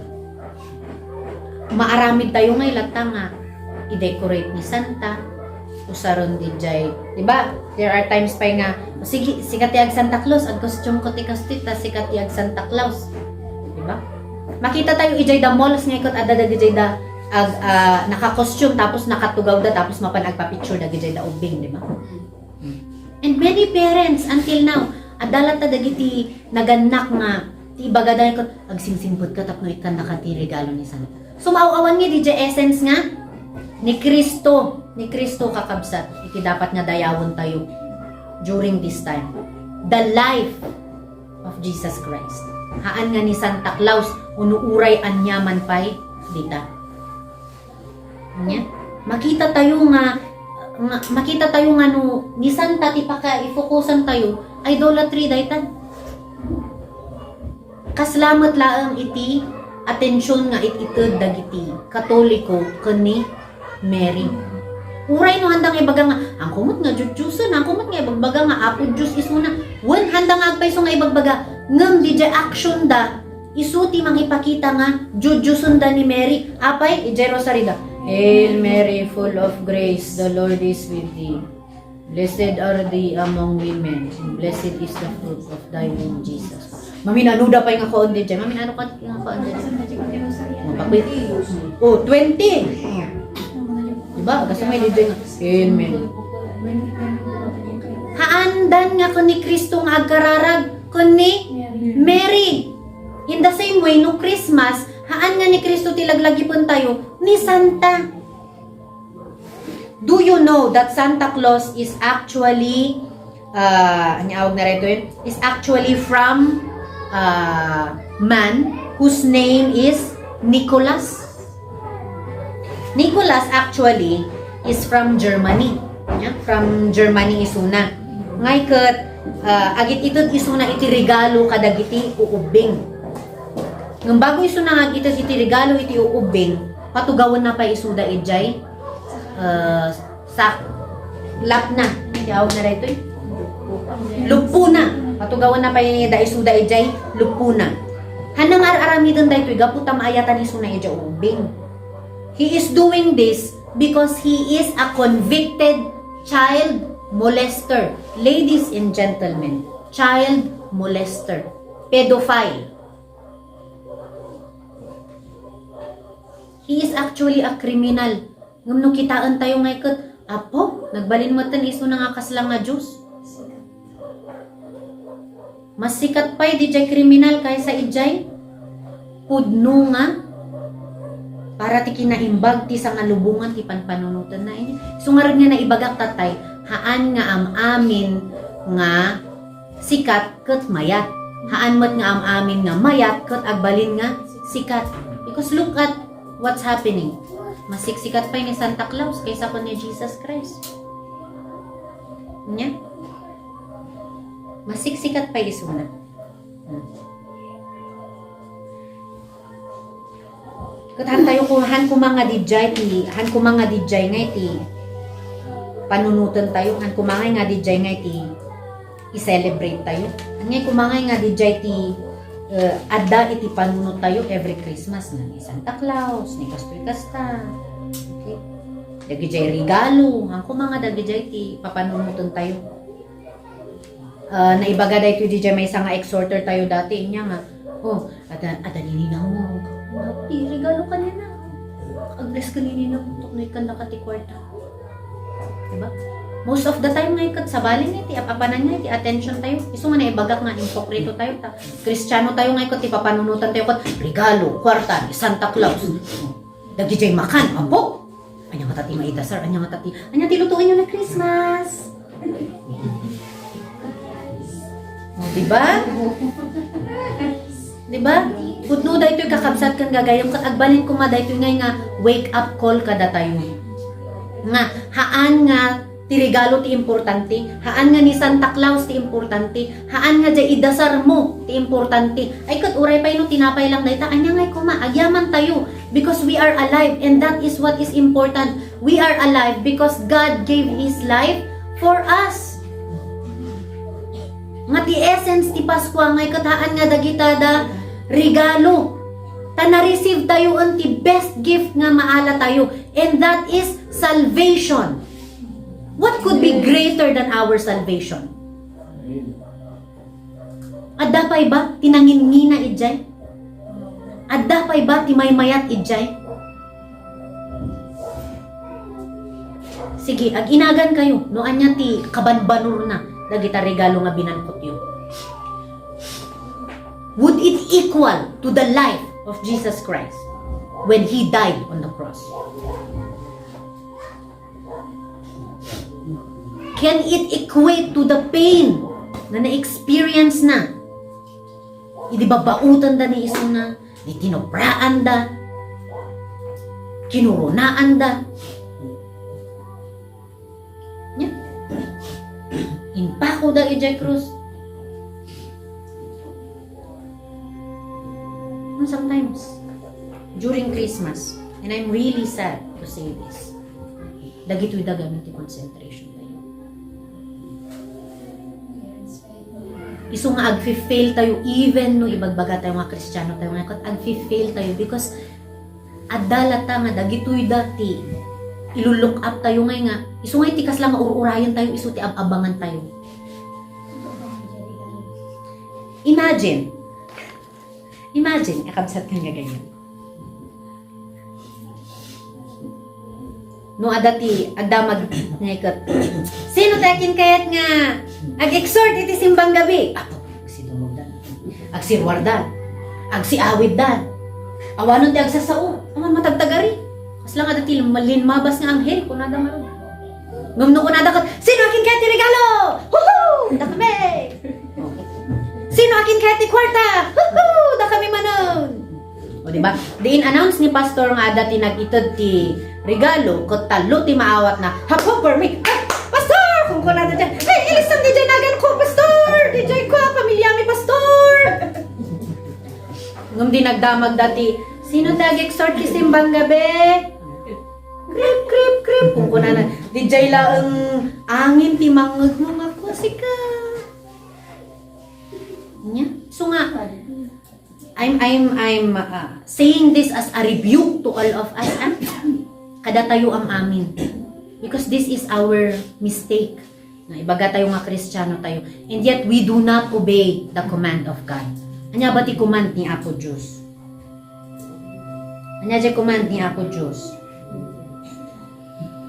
maaramid tayo nga ilata nga i-decorate ni Santa, usaron DJ. Diba? There are times pa nga, sige, sikat yag Santa Claus, ang costume ko tikastita, sikat yag Santa Claus. Diba? Makita tayo ijay da malls nga ikot adada ijay da naka-costume tapos nakatugaw da tapos mapanagpa-picture da ijay da ubing, diba? And many parents until now, adala ta dagiti naganak nga ti bagada ikot agsimsimpot ka tapno ikan nakati regalo ni Santa. So maawawan nga DJ essence nga ni Kristo kakabsat. Iti dapat nga dayawon tayo during this time. The life of Jesus Christ. Haan nga ni Santa Claus unuuray anyaman pay dita. Nya? Makita tayo nga no ni Santa ti paka ifokusan tayo idolatry daytan. Kaslamat laeng iti atensyon nga ited dagiti Katoliko kani Mary. Uray no handang ibaga nga ang kumot nga Diyosan, ang kumot nga ibagbaga nga Apo Diyos isuna. Wen handang agpayso nga ibagbaga ngem DJ action da isuti mang ipakita nga jujusunda ni Mary. Apay, ijay rosarida. Hail Mary, full of grace, the Lord is with thee. Blessed are thee among women, and blessed is the fruit of thy womb, Jesus. Mami, nanuda pa yung ako on dyan. Mami, ano ka yung ako on dyan? Mapakwit. Oh, 20. Diba? Kasi may dito nga. Hail Mary. Haandan nga ko ni Kristo nga agkararag ko ni Mary. In the same way, no Christmas, haan nga ni Kristo tilaglagipon tayo ni Santa. Do you know that Santa Claus is actually, anyawag na rin yun, is actually from man whose name is Nicholas. Nicholas actually is from Germany. Yeah? From Germany isuna. Ngay kat, agit itod isuna iti regalo kadagiti uubing. Nung bago isuna nga itod iti regalo iti uubing, patugawan na pa isuda ijay sa lap na. Tiyawag na rito eh. Lupuna. Patugawan na pa yun da isuda ijay lupuna. Hanang ar-aramidon da ito gaputa maayatan isuna ijay uubing. He is doing this because he is a convicted child molester. Ladies and gentlemen, child molester. Pedophile. He is actually a criminal. Ngam no kitaan tayo nga ikot, apo, nagbalin mo tan iso na nga kaslang nga Diyos. Mas sikat pa di jay kriminal kaysa ijay. Pudno nga. Para ti kinaimbag ti sa nga lubungan ti panpanunutan na ini. So nga rin nga naibagak tatay, haan nga amin nga sikat ket mayat. Haan mat nga amin nga mayat ket agbalin nga sikat. Because look at what's happening. Masiksikat pa ni Santa Claus kaysa ko ni Jesus Christ. Nya? Masiksikat pa isuna. Katahan tayo kung han kumanga dijay nga iti panunutan tayo, han kumangay nga dijay nga iti i-celebrate tayo. Ngay kumangay nga dijay ti adda iti panunot tayo every Christmas na ni Santa Claus, ni Kastoy Kasta. Okay? Dagijay regalo, han kumanga dagijay ti papanunutan tayo. Naibaga da ito dijay may nga exhorter tayo dati niya nga. Oh, ada nininang mo. Regalo ka niya na. Agres ka nininang mo. Tuknoy ka na kati kwarta. Diba? Most of the time nga ikat sa balin iti apapanan nga iti attention tayo. Iso nga naibagak nga impokrito tayo ta. Kristiyano tayo nga ikat ipapanunutan tayo kat regalo, kwarta, Santa Claus. Dagijay makan, apo. Anya nga tati maidasar, anya nga tati. Anya tilutuin nyo na Christmas. Diba? Diba? Pudno da ito'y kakabsat kang gagayong agbalin ko ma da ito'y ngay nga wake up call kada tayo. Nga, haan nga ti regalo ti importante, haan nga ni Santa Claus ti importante, haan nga jay idasar mo ti importante. Ay kat uray pa yun tinapay lang dayta, anya ngay kuma, agyaman tayo because we are alive and that is what is important. We are alive because God gave His life for us. Nga ti essence ti Pasko ngay kataan nga dagitada regalo. Ta na-receive tayo ang ti best gift nga maala tayo and that is salvation. What could be greater than our salvation? Adda pay ba tinangingina ijay? Adda pay ba ti maymayat ijay? Sige, ag inagan kayo no anya ti kabanbanur na dagita regalo nga binankot yun. Would it equal to the life of Jesus Christ when He died on the cross? Can it equate to the pain na na-experience na? Hindi ba bautan da ni iso na? Di tinopraan da? Kinurunaan da? Yeah. Inpako da ijay krus? Sometimes, during Christmas, and I'm really sad to say this, dagito'y dagamit yung concentration tayo. Isu nga ag-fail tayo even no ibagbaga tayo nga Kristiyano tayo nga ag-fail tayo because adalata nga dagitoy dati ilulok up tayo ngay nga isu nga tikas lang nga ururayan tayo isu ti abangan tayo. Imagine akabsat ka nga ganyan. No adati agdamag ngaykat. Sino takin kayat nga ag-exhort iti simbang gabi? Apo, agsidumog dan. Agsirwardan. Agsiawid dan. Awanon ti agsasao. Aman matagtagari. Kas lang adati malinmabas nga anghel kunada maro. Ngumno kunada kat, sino akin kayat ti regalo? Woohoo! Da kami. Sino akin kayat ti kwarta? Woohoo! Da kami manon. O diba? Diin announce ni pastor nga adati nag-itod ti regalo ket talo ti maawat na hapo for me. Pastor! Kung kunada dyan, hey, ilisan DJ nagan ko, pastor! DJ ko, pamilya mi, pastor! Ngum di nagdamag dati, sino tag-exhort ti simbang gabi? Krip, krip, krip. Kung kunada, DJ laang angin ti mangag mga kusika. Nya? So nga, I'm saying this as a rebuke to all of us. Kada tayo amin. Because this is our mistake. Na ibaga tayo nga Kristiyano tayo. And yet we do not obey the command of God. Anya ba ti command ni Apo Diyos? Anya di command ni Apo Diyos?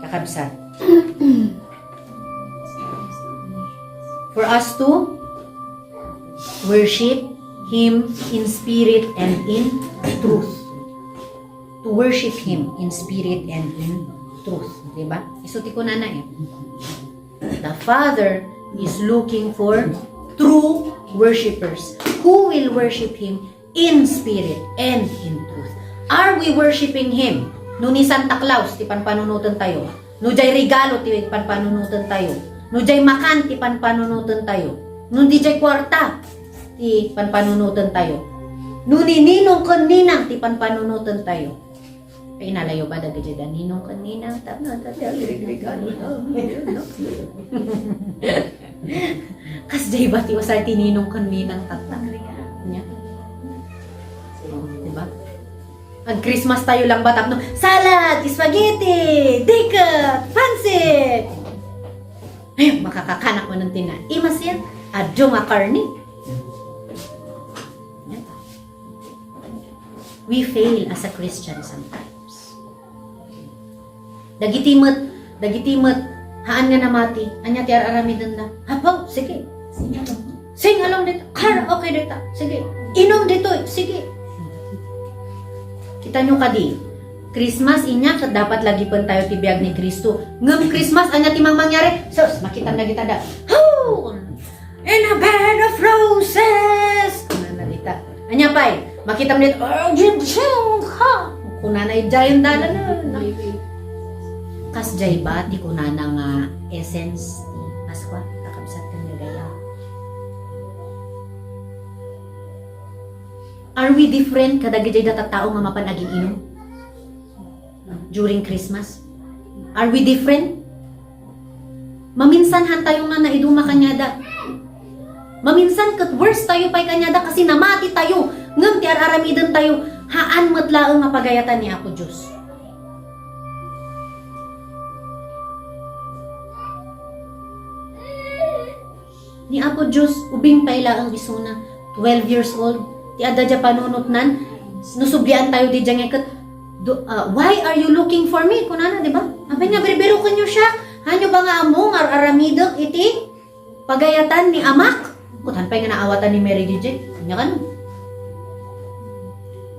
Kakabsat. For us to worship Him in spirit and in truth. To worship Him in spirit and in truth. Diba? Isuti ko na eh. The Father is looking for true worshipers who will worship Him in spirit and in truth. Are we worshiping Him? No ni Santa Claus, ti panpanunutan tayo. No jay regalo, ti panpanunutan tayo. No jay makan, ti panpanunutan tayo. No di jay kwarta, ti panpanunutan tayo. Nuni ninong kan ninang ti panpanunutan tayo. Ay nalayo ba daga jeda ninong kan ninang tama ta regalo. Kas jay ba ti usay ti ninong kan ninang tata. Nya. Diba? Ang Christmas tayo lang batak no. Salad, spaghetti, dikat, pansit. Ay, makakakanak mo ng tina. Imas yan, adyo nga karni. We fail as a Christian sometimes. Dagitimot, haan nga namati, anya ti aramidon na. Hapaw, sige. Sing along dito, karaoke dito, sige. Inom dito, sige. Kita nyo kadi, Christmas inya kat dapat lagi pun tayo tibiyag ni Kristo. Ngam Christmas anya timang mangyari. So, makita na kita da. Ho! In a bed of roses. Nanalita. Anya pay, makita mo dito. Oh, jim ha. Kunana ijayon dala na. Kas jay ba ti kunana nga essence ni Pasko kakabsat kan gaya. Are we different kada gayay data tao nga mapanaging inom? During Christmas? Are we different? Maminsan han tayo nga naiduma kanyada. Maminsan kat worse tayo pa'y kanyada kasi namati tayo. Ngam ti araramidan tayo. Haan matlaang nga pagayatan ni Apo Diyos. Ni Apo Diyos, ubing pailaang isuna. 12 years old. Ti adda dya panunot nan. Nusublian tayo di dyan ngayon. Why are you looking for me? Kunana, di ba? Abay nga, berbero kanyo siya. Hanyo ba nga among aramidok iti pagayatan ni Amak? Kutan pa nga naawatan ni Mary DJ. Kanya ka no?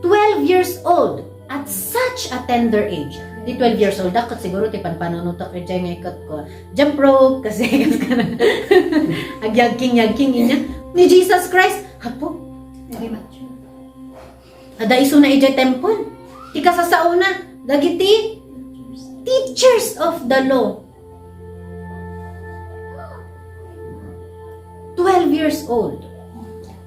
12 years old. At such a tender age. Di 12 years old ako, siguro ti panpanunutok rin dyan ngayon ko. Jump rope, kasi agyagking inya. Ni Jesus Christ, hapo. Very mature. Ada iso na ijay temple. Ti kasasauna, dagiti teachers of the law. 12 years old.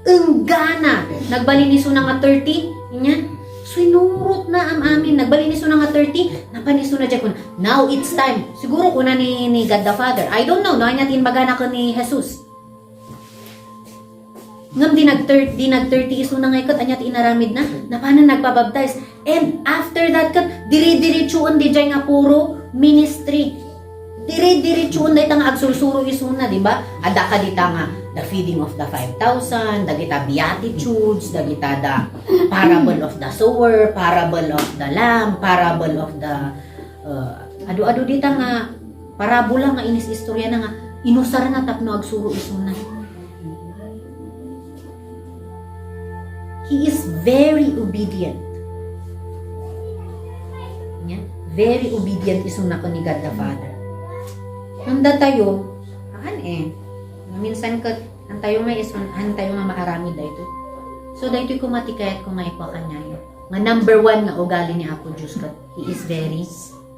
Enggana. Nagbaliniso na nga 30. Inya. Sinurot na amin. Nagbaliniso na nga 30. Napaniso na dyan ko. Now it's time. Siguro kuna ni God the Father. I don't know. No, niya tinbaga na ko ni Jesus. Ngam di nag-30 iso na ngay kat anyat inaramid na paano nagpabaptize. And after that kat, diri-diritsuon di jay nga puro ministry. Diri-diritsuon day nga agsulsuro iso na, di ba? Ada ka dita nga the feeding of the 5,000, dagita beatitudes, dagita the parable of the sower, parable of the lamb, parable of the adu-adu dita nga parabola nga inis istorya na nga inusara na tapno agsuro iso na. He is very obedient. Yeah? Very obedient iso na ko ni God the Father. Nanda tayo, minsan ka, ang tayo may ison, ang tayo nga maarami dahito. So, dahito ko matikayat ko nga ikaw kanyayo. Nga number 1 nga ugali ni Apo Diyos ka, he is very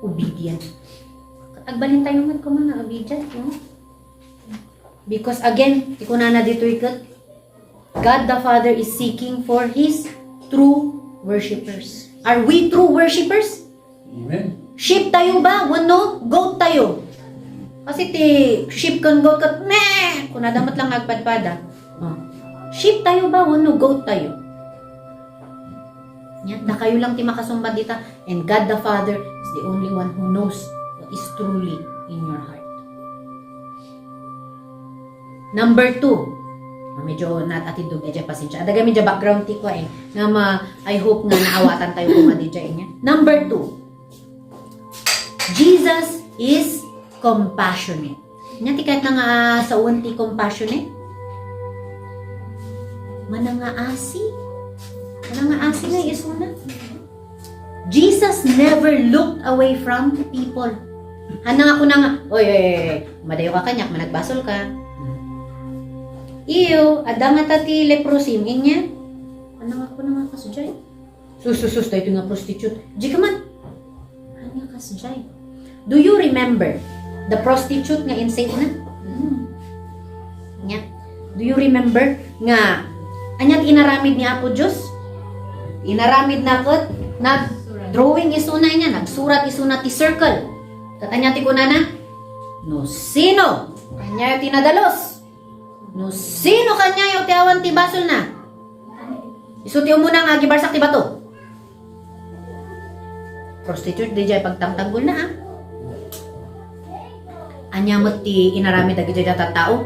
obedient. Agbalin tayo man ko mga obedient, no? Because again, iko na dito ikat, God the Father is seeking for His true worshipers. Are we true worshipers? Amen. Sheep tayo ba? Wano? Goat tayo? Kasi ti sheep kan goat kat meh! Kung nadamat lang agpadpada. Oh. Sheep tayo ba? Wano? Goat tayo? Yan, na kayo lang ti makasumbat dita. And God the Father is the only one who knows what is truly in your heart. Number 2. Medyo natatindog medyo pasensya. Adaga medyo background ti ko nga I hope nga naawatan tayo kung madidya niya. Number 2. Jesus is compassionate. Nya ti kahit nga sa unti compassionate. Manangaasi nga isuna. Jesus never looked away from people. Hanang ako na nga, oy, madayo ka kanyak, managbasol ka. Iyo, ada nga tati leprosim, inya. Hanang ako na nga kasujay. Sus, tayo nga prostitute. Di ka man. Hanang kasujay. Do you remember the prostitute nga in Saint na? Nya. Do you remember nga anyat inaramid ni Apo Diyos? Inaramid na kot, nag-drawing isuna niya, nagsurat isuna ti circle. Katanya ti kunana, no sino kanya tinadalos? No sino kanya yung tiawan ti basol na? Iso ti umuna nga gibarsak ti bato. Prostitute di jay pagtangtanggol na anya mo ti inaramid agi jay data tao.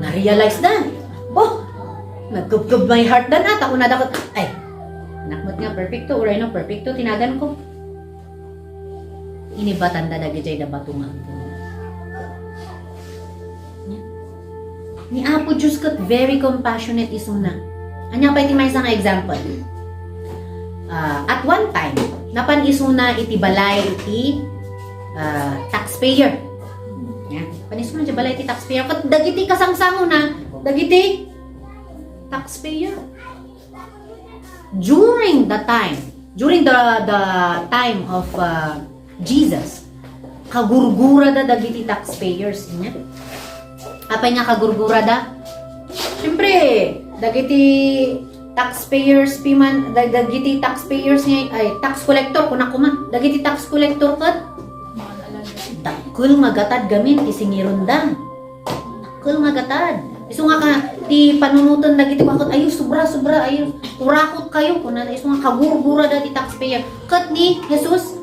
Na-realize na. Oh, nagkubkub my heart dan at ako nadakot. Ay, nakmot nga perfecto, uray no perfecto tinadan ko. Inibatan da dagi jay da bato nga. Ni Apo Diyos kat very compassionate isuna. Anya pa iti may isang example. At one time, napan isuna iti balay iti taxpayer. Yeah. Panisuna iti balay iti taxpayer. Kat dagiti kasangsango na, dagiti taxpayer. During the time of Jesus, kagurgura da dagiti taxpayers niya. Apay nga kagurgura da? Siyempre, dagiti taxpayers piman, dagiti taxpayers niya, ay tax collector kun ako man. Dagiti tax collector kat dakkel magatad gamin ti singiron da. Dakkel magatad. Isu nga ka ti panunutan dagiti bakot ayo sobra ayo urakot kayo kun na isu nga kagurgura da ti taxpayer. Kat ni Jesus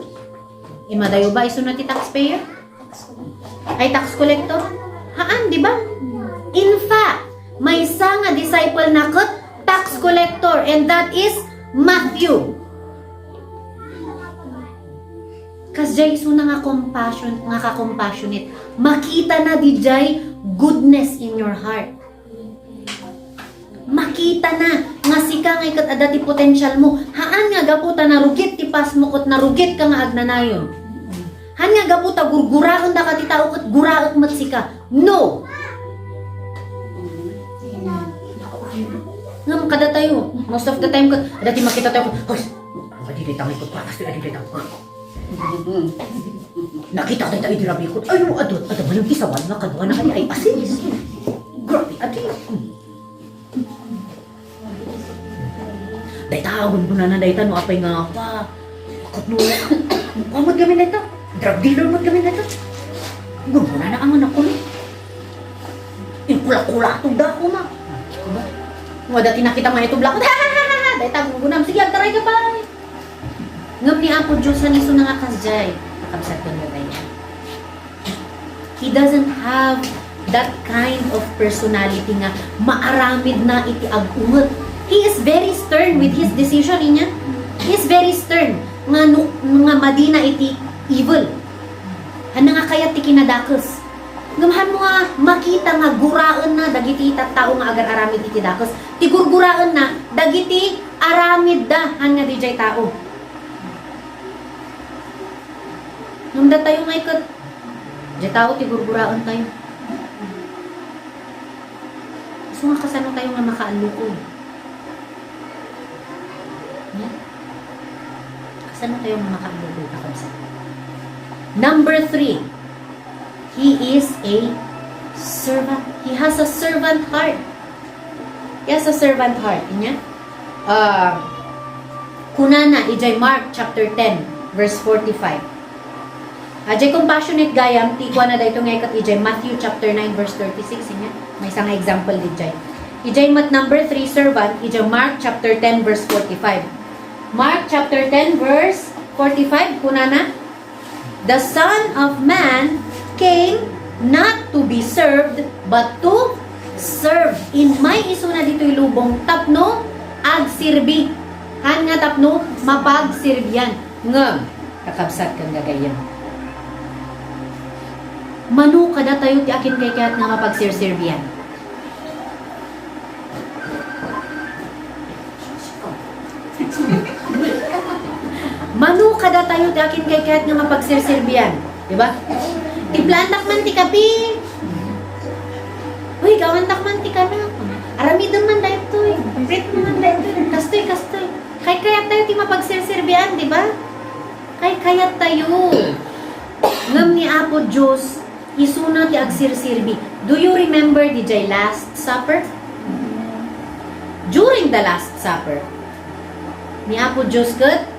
imadayo ba isu na ti taxpayer? Ay tax collector? Haan, di ba? In fact, may isa nga disciple na kat tax collector and that is Matthew. Kasjay isu na nga ka-compassionate. Makita na di jay goodness in your heart. Makita na nga sika nga ikat ada ti potential mo. Haan nga gaputa na rugit ti pas mo kot na rugit ka nga agnanayon. Han nga gaputa gurguraon da ka ti tao ket guraot mat sika. No. Ngam kada tayo most of the time ket ada ti makita tayo. Hoy, adi ditangay ko pa, adi ditang ko. Nakita tayo iti rabi ko. Ay no adot, malang isawan nga kadwa na kay ay asis. Grabe adi. Daytawon mo na daytan mo apay nga pa. Kat no. Pamod kami dayta. Drug dealer mo kami dayta. Gumo na ang anak ko. Yung kula-kula itong dako ma. Mo dati nakita man ito black. Dahil tag gunam sige agtaray ka pa. Ngam ni Apo Diyos sa niso nga kasjay. Nakabsat ko nga ganyan. He doesn't have that kind of personality nga maaramid na iti ag-ungot. He is very stern with his decision niya. He is very stern nga madina iti evil. Hana nga kaya ti kinadakos. Ngamahan mo nga makita nga guraan na dagiti tattao nga agar aramid iti dakos. Ti gurguraan na dagiti aramid da han nga dijay tao. Nung da tayo nga ikat, di tao ti gurguraan tayo. So nga kasano tayo nga makaalukod. Yeah? Kasano tayo nga makaalukod kakabsa? Number 3, he is a servant. He has a servant heart. He has a servant heart. Inya? Kunana, ijay Mark chapter 10, verse 45. Ajay compassionate gayam, tikwa na dito nga ikat ijay Matthew chapter 9, verse 36. Inya? May isang example dijay. Ijay mat number 3, servant, ijay Mark chapter 10, verse 45. Mark chapter 10, verse 45, kunana, the Son of Man came not to be served, but to serve. In may isuna dito'y lubong, tapno, agsirbi. Han nga tapno, mapagsirbiyan. Ngam, kakabsat kang gagayan. Manu kada tayo ti akin kay kaya't nga mapagsirbiyan. Manu kada tayo ti akin kay kaya't nga mapagsirbiyan. Diba? Tiplantak man ti kapi. Uy, gawantak man ti ka na. Aramidon man dahil to eh. Prit man dahil to eh. Kastoy. Kay kayat tayo ti mapagsirbiyan, diba? Kay kayat tayo. Ngam ni Apo Diyos, isuna ti agsirsirbi. Do you remember the Last Supper? During the Last Supper, ni Apo Diyos kat,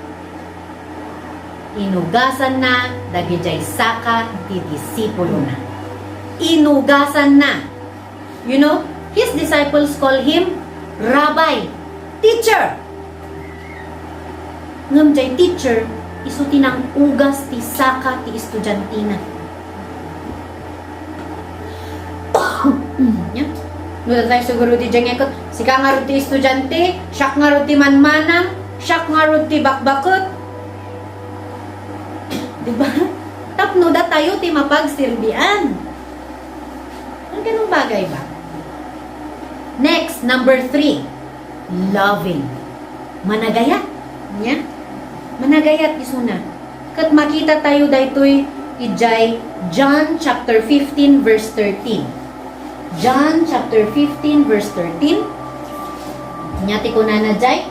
inugasan na, dagijay saka, ti disipulo na. Inugasan na. You know, his disciples call him Rabbi, teacher. Ngam jay teacher, isuti ng ugas ti saka ti estudyantina. Yeah. Nula tayo siguro di dyan ngekot, sika nga rin ti estudyante, siyak nga rin ti manmanang, siyak nga rin ti bakbakot. Diba? Tapno da tayo ti mapagsirbian. Ang ganung bagay ba? Next, number 3, loving. Managayat. Yeah? Managayat isuna. Kat makita tayo daytoy ijay John chapter 15 verse 13. John chapter 15 verse 13. Nyati ko na jay.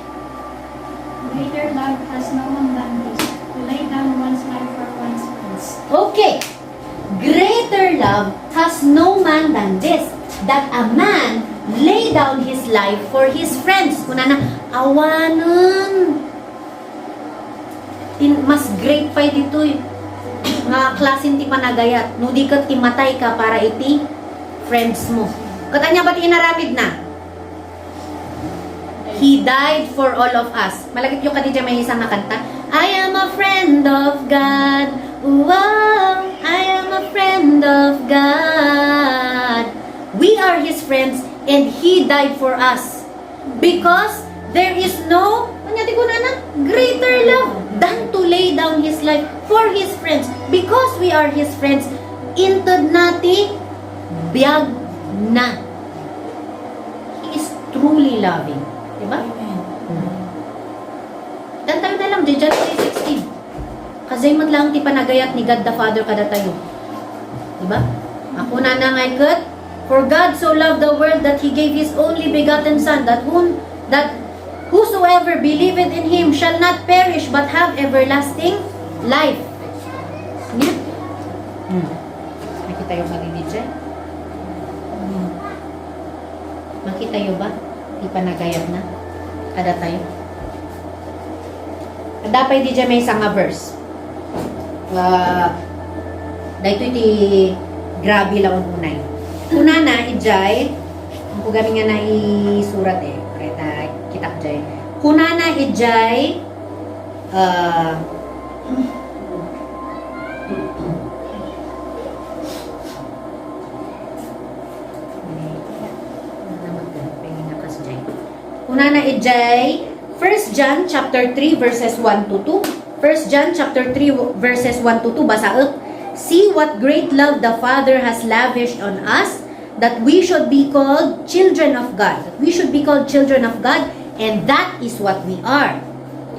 Greater love has no one than this, to lay down one's life for one's friends. Okay. Greater love has no man than this, that a man lay down his life for his friends. Kuna na, awanan. Mas great pa dito eh. Nga klasin ti panagayat. No di ka ti matay ka para iti friends mo. Katanya ba't inaramid na? He died for all of us. Malagit yung kadidya may isang nakanta. I am a friend of God. Wow, I am a friend of God. We are His friends and He died for us. Because there is no greater love than to lay down His life for His friends. Because we are His friends, intod nati biyag na. He is truly loving. Diba? Dan tayo na lang, John 3:16. Kasi mat lang ti panagayat ni God the Father kada tayo. Diba? Ako na nangaykat, for God so loved the world that He gave His only begotten Son, that whosoever believeth in Him shall not perish but have everlasting life. Yeah? Makita yung kagigit siya? Makita yung ba? Di panagayat na? Kada tayo? Dapay di dyan may isang verse. Dahito iti grabe lang unay. Una na, ijay, Kung kami nga na isurat eh. Pareta kita ko dyan. Kunana ijay Kunana ijay 1 John chapter 3 verses 1 to 2. 1 John chapter 3 verses 1 to 2 basaok. See what great love the Father has lavished on us, that we should be called children of God. We should be called children of God, and that is what we are.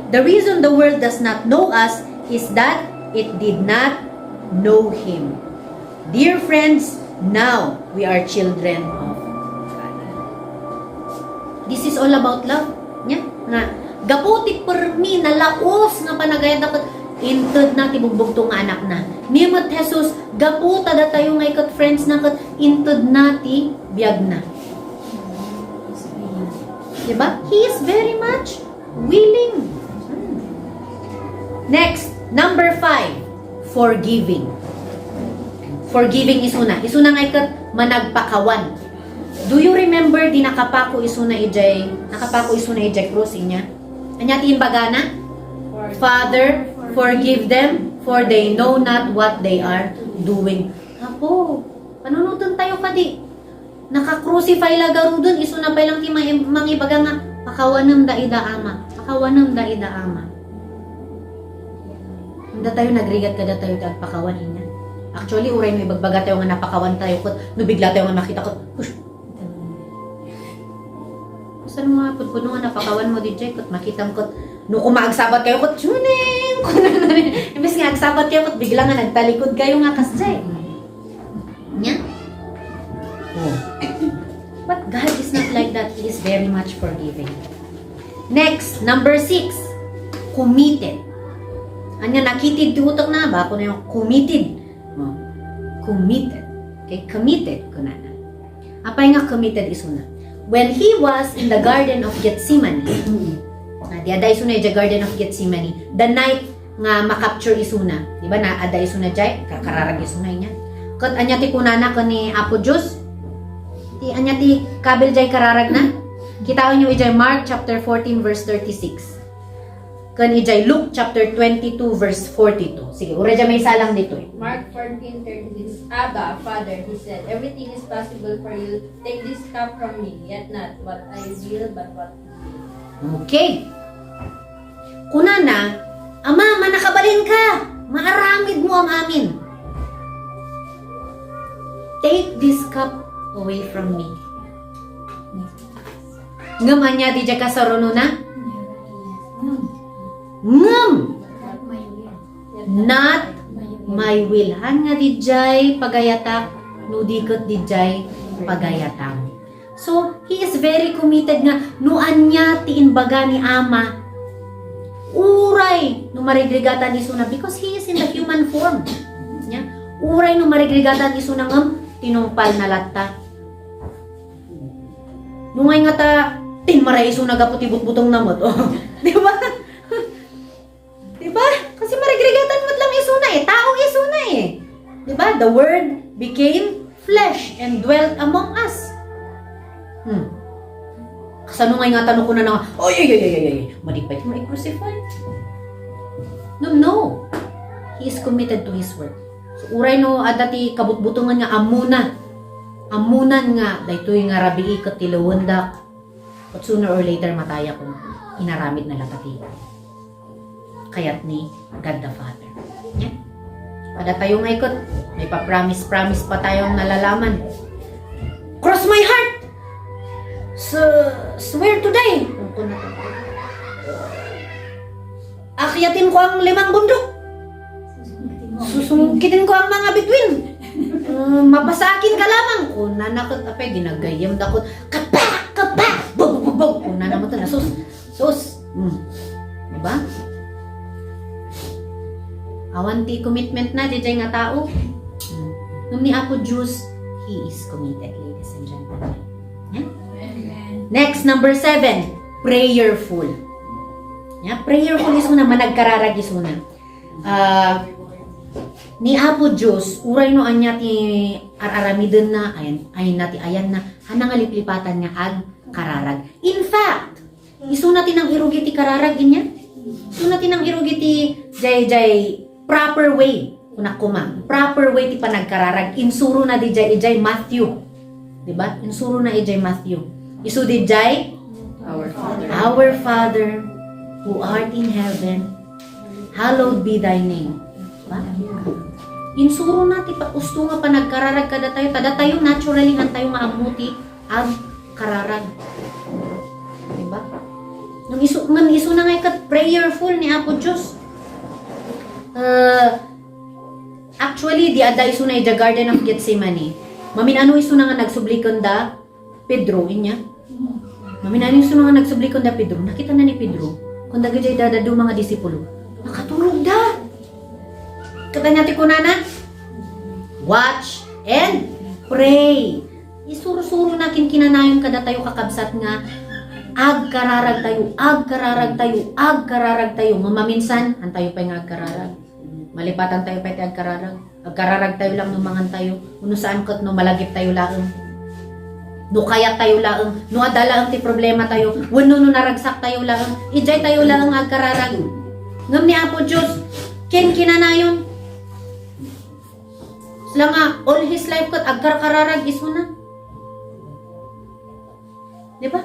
The reason the world does not know us is that it did not know Him. Dear friends, now we are children of God. This is all about love. Nya? Nga, gaputi permi na laos nga panagayad ako inted na tibugbog tong anak na. Nimot Jesus, gaputa da tayo nga ikat friends na kat inted na ti biyag na. Diba? He is very much willing. Next, number 5, forgiving. Forgiving isuna. Isuna nga ikat managpakawan. Do you remember di nakapako isuna ijay? Nakapako isuna ijay crossing niya. Anya ti imbagana? Father, forgive them, for they know not what they are doing. Apo, panunutan tayo pa di. Naka-crucify lagaro dun, iso na pa lang ti mangibaga nga, pakawanam da ida ama. Pakawanam da ida ama. Handa tayo nagrigat kada tayo pakawan niya. Actually, uray may bagbaga tayo nga napakawan tayo kot, nubigla tayo nga makita ko, push. Saan mga pudpuno nga napakawan mo di Jay, kot makita kot, no umaagsabat kayo kot, tuning! Imbis nga agsabat kayo kot, bigla nga nagtalikod kayo nga kasjay. Nya? Oh. But God is not like that. He is very much forgiving. Next, number 6, committed. Anya nakitid ti utok na ba? Ako na yung committed. Oh. Committed. Okay, committed ko na. Apay nga committed isuna. When he was in the Garden of Gethsemane, diada isuna yung Garden of Gethsemane, the night nga makapture isuna, di ba na ada isuna jay, kakararag isuna niya. Kat anya ti kunana ko ni Apo Diyos, ti anya ti kabel jay kararag na, kitaon nyo ijay Mark chapter 14 verse 36. Kan ijay Luke chapter 22 verse 42. Sige, ura dyan may salang dito eh. Mark 14:36. Abba, Father, he said, everything is possible for you. Take this cup from me, yet not what I will, but what you will. Okay. Kunana, Ama, manakabalin ka! Maaramid mo ang amin. Take this cup away from me. Ngaman niya di dyan kasarono na? Ngam! Not my will. Han nga di jay pagayatak, nudikot di jay pagayatak. So, he is very committed nga, nuan niya tiinbaga ni Ama, uray no marigligatan ni Suna, because he is in the human form. Nya? Uray no marigligatan ni Suna ngam, tinumpal na latta. Nungay nga ta, tinmaray Suna gaputi-butbutong namot. Oh, di ba? Diba? Kasi marigligatan mo lang isuna eh. Taong isuna eh. Diba? The Word became flesh and dwelt among us. Kasano nga nga tanong ko na ay, madipay mo i-crucify. No. He is committed to His work. So, uray no, adati kabutbutungan nga amunan nga, daytoy nga rabii kat tilawandak. But sooner or later mataya kung inaramid na latati. Kayat ni God the Father. Yeah. Pada tayo nga ikot, may pa-promise pa tayong nalalaman. Cross my heart! Swear today! Akyatin ko ang 5 bundok. Susungkitin ko ang mga bituin. Mapasakin ka lamang. Kung nanakot, apay, ginagayam dakot. Kapa! Bug! Kung nanamot na, sus. Diba? Awanti commitment na di nga tao. Nung ni Apo Diyos, He is committed, ladies and gentlemen. Yeah? Next, number 7, prayerful. Yeah? Prayerful is una, managkararag is una. ni Apo Diyos, uray no anya ti araramiden na, ayan na, hanang aliplipatan nga ag kararag. In fact, iso natin ang irugi ti kararag, ganyan. Iso natin ang irugi ti jay proper way, kunak kuma, proper way ti panagkararag. Insuro na di jay Matthew. Diba? Insuro na ijay Matthew. Iso di jay, Our Father, who art in heaven, hallowed be thy name. Diba? Insuro na ti usto nga panagkararag kada tayo naturally han tayo nga amuti ang kararag. Diba? Nung iso na nga kat prayerful ni Apo Diyos. Actually, di ada iso na the Garden of Gethsemane. Maminano iso na nga nagsublikon da Pedro, inya. Maminano iso na nga nagsublikon da Pedro. Nakita na ni Pedro, kung dagajay dadado mga disipulo, nakatulog da. Kata niya ti kunana, watch and pray. Isuro-suro nakin kinanayon kada tayo kakabsat nga, ag kararag tayo. Mamaminsan, han tayo pa yung ag kararag. Malipatan tayo pa ag kararag. Ag kararag tayo lang numangan tayo. Uno saan kot no malagip tayo lang. No kayat tayo lang. No adala ang ti problema tayo. Wano no naragsak tayo lang. Ijay tayo lang ag kararag. Ngam ni Apo Diyos, ken kinanayon. Sila nga, all his life kot ag kararag iso na. Diba?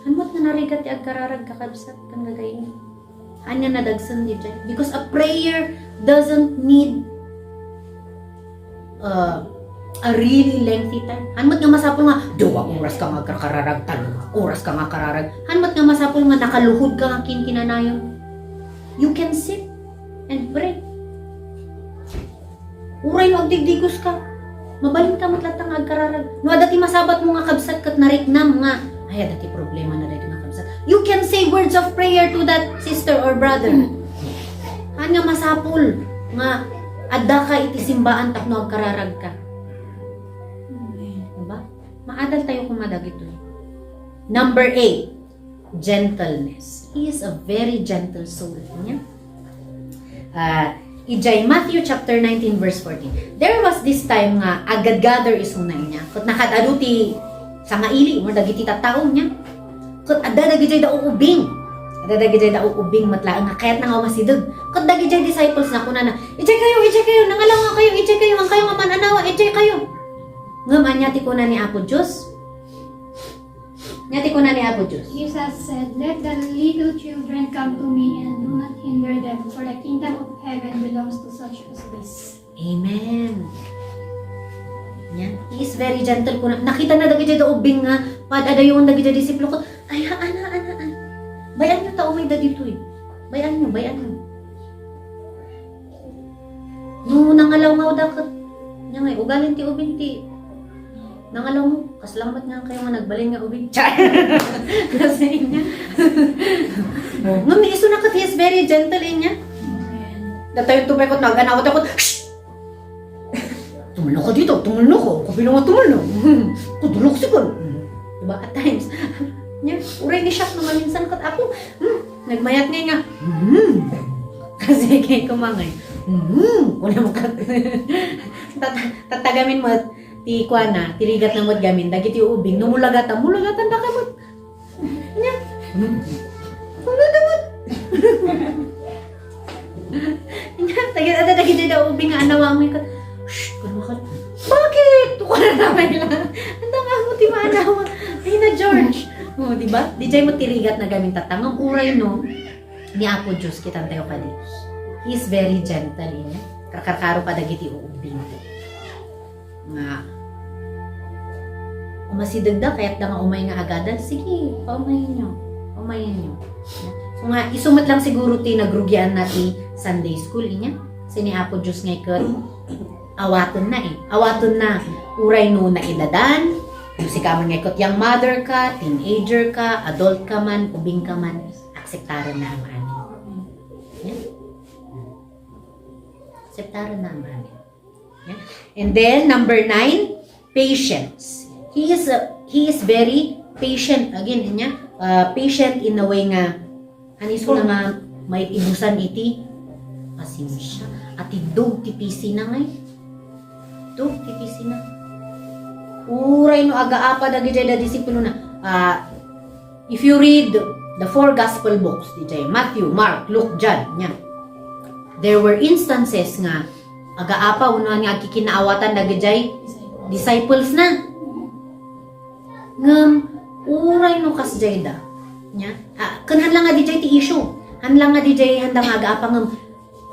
Hanmot na narigat ti ag kararag kakabsat kang gagayin. Anya na dagsan di dyan. Because a prayer doesn't need a really lengthy time. Hanmot nga masapol nga, duwag oras ka nga kararag, talong oras ka nga kararag. Hanmot nga masapol nga nakaluhod ka nga kinanayon. You can sit and pray. Uray no agdigdigos ka. Mabalin ka matlatang agkararag. No adati masabat mo nga kabsat kat nariknam nga. Ay adati problema na dito nga kabsat. You can say words of prayer to that sister or brother. Han nga masapul nga adda ka iti simbaan tapno agkararag ka. Diba? Maadal tayo kumadag ito. Number 8, gentleness. He is a very gentle soul. Ijay Matthew chapter 19 verse 14. There was this time nga agad gather isunay niya. Kat nakadaduti sa nga ili mo dagiti tattaong niya. Kat adda dagiti da uubing. Adda dagiti da uubing matlaang nga kayat nga masideg. Kat dagiti disciples na kunana, ijay kayo, nangalaw nga kayo, ijay kayo, ang kayo nga mananawa, ijay kayo. Ngam anya ti kunan ni Apo Diyos. Nyati ko na ni Apo Diyos. Jesus said, "Let the little children come to me and do not hinder them, for the kingdom of heaven belongs to such as this." Amen. Yan. He is very gentle ko na. Nakita na dagi da ubing nga, padada yung dagi da disipulo ko. Ay, ana. Bayan nyo tao may da dito eh. Bayan nyo. No, nangalaw nga dakat. Yan nga, ugalin ti ubing ti. Nangalaw mo, kaslambat nga kayo nga nagbalin nga ubing. Char! Kasi niya. Ngam, iso na kat, he is very gentle niya. Datayon tupay ko, nag-anawat ako, shhh! Tumulong ko dito, tumulong ko. Kapilo nga tumulong. Kudulok siguro. Diba? At times, niya, uray ni shock naman minsan kat ako. Nagmayat nga. Kasi kay kumangay. Wala mo kat. Tatagamin mo, ti kuana, tirigat na mo't gamin, dagiti ubing, numulagatan da kamot. Nya. Mulagatan. Nya, ada dagiti da ubing nga anawa mo ikat. Shh, kuno ka. Bakit? Tuko na naman lang. Anda nga mo ti maanawa. Ay na George. Oh, di ba? Di jay mo tirigat na gamin tatangang uray no. Ni Apo Diyos kitang tayo kadi. He is very gentle niya. Karkarkaro pa dagiti ubing. Nga umasidag da kaya't da nga umay nga agadan, sige, paumayin nyo. So nga, isumat lang siguro ti nagrugyan na ti Sunday school inya. Kasi ni Apo Diyos nga ikat, awaton na, uray no na iladan, si kaman nga ikat, young mother ka, teenager ka, adult ka man, ubing ka man, akseptaran na ang amin. Yeah? Akseptaran na ang amin. Yeah? And then, number 9, patience. He is very patient. Again, patient in a way nga, aniso na nga may ibusan iti Pasensya. At idog tipisi na ngay. Dog tipisi na. Uray no aga-apa dagi jay da disipulo na. If you read the 4 gospel books, DJ Matthew, Mark, Luke, John, yan. There were instances nga aga-apa uno nga kikinaawatan dagi jay disciples na. Ngam uray no kas jay da. Nya. Kan lang nga DJ ti issue. Hanlang nga DJ handa nga aga-apa ngam.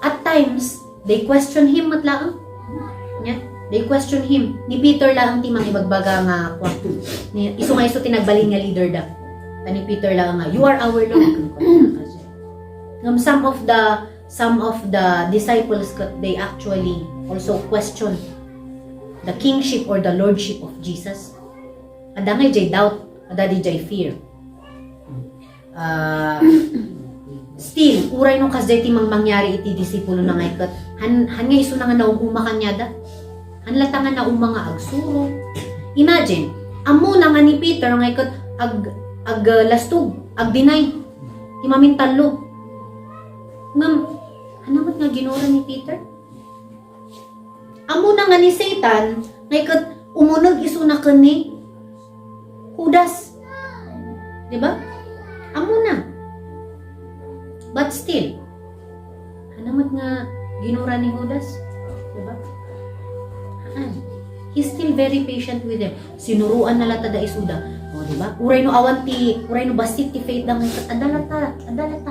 At times they question him matlaang. Nya. They question him. Ni Peter lang ti mang ibagbaga nga kwa. Isu nga isu tinagbalin nga leader da. Ni Peter lang nga, you are our Lord. Some of the disciples they actually also question the kingship or the lordship of Jesus. Ada nga jay doubt, ada di jay fear. Still, uray no kas jay ti mangyari iti disipulo na nga ikat. Han nga isu na nga naumuma kanyada. Hanlata nga nauma nga agsuro. Imagine, amo na nga ni Peter nga ikat ag lastog, ag deny. Ti mamintalo. Ngam, hanamat nga ginura ni Peter? Amo na nga ni Satan, nga ikat umunag isu na ka ni Judas. Diba? Amo na. But still, hanamat nga ginura ni Judas? Diba? He's still very patient with them. Sinuruan na lata da isuda. O, diba? Uray no awanti, uray no basit ti faith lang ikat. Adalata,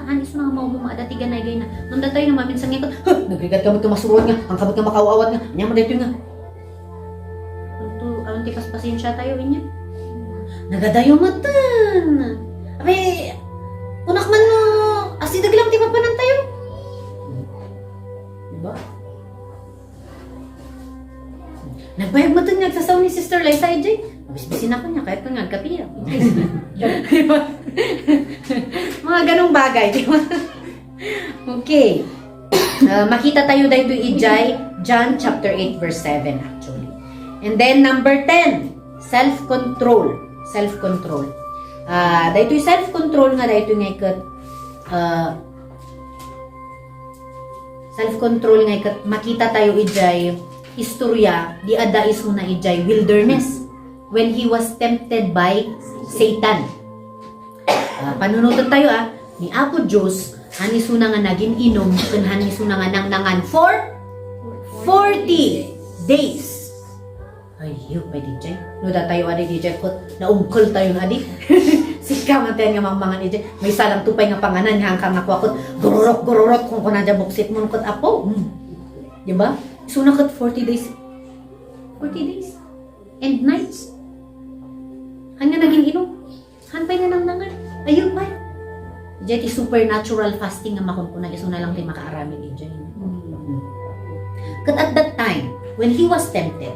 anis mga maumuma, adati ganay gay na. Nanda tayo na mamin sang ikot, nagrigat kamot ka masuruan nga, ang kamot ka makawawat nga, niya mo dito nga. Awanti paspasensya tayo, inya. Nagadayo matan. Abe, unak man no, asidag lang ti papanan tayo. Diba? Nagbayag mo ito nga nagsasaw ni Sister Liza EJ. Mabisbisin ako niya kahit kung nagkapiya. Diba? Mga ganong bagay, di ba? Okay. Makita tayo dahito EJ, John chapter 8 verse 7 actually. And then number 10, self-control. Self-control. Dahito yung self-control nga dahito nga ikat self-control nga ikat makita tayo EJ istorya di ada isu na ijay wilderness when he was tempted by Satan. Panunutan tayo ni Apo Diyos hanisu na nga naging inom ken hanisu na nga nangan for 40 days. Ayo pa DJ. No da tayo adi DJ kot naungkol tayo adi. Sika man tayo nga mangmangan DJ. May salang tupay nga panganan nga hangkang nakuha kot gururot kung kunadya buksit mo kot apo. Diba? So, nakat 40 days. 40 days. And nights. Han nga naging inom. Han pa'y nanangan. Ayun pa. Diyan, supernatural fasting nga makunkunan. Iso na lang din makaaramid diyan. Kat at that time, when he was tempted,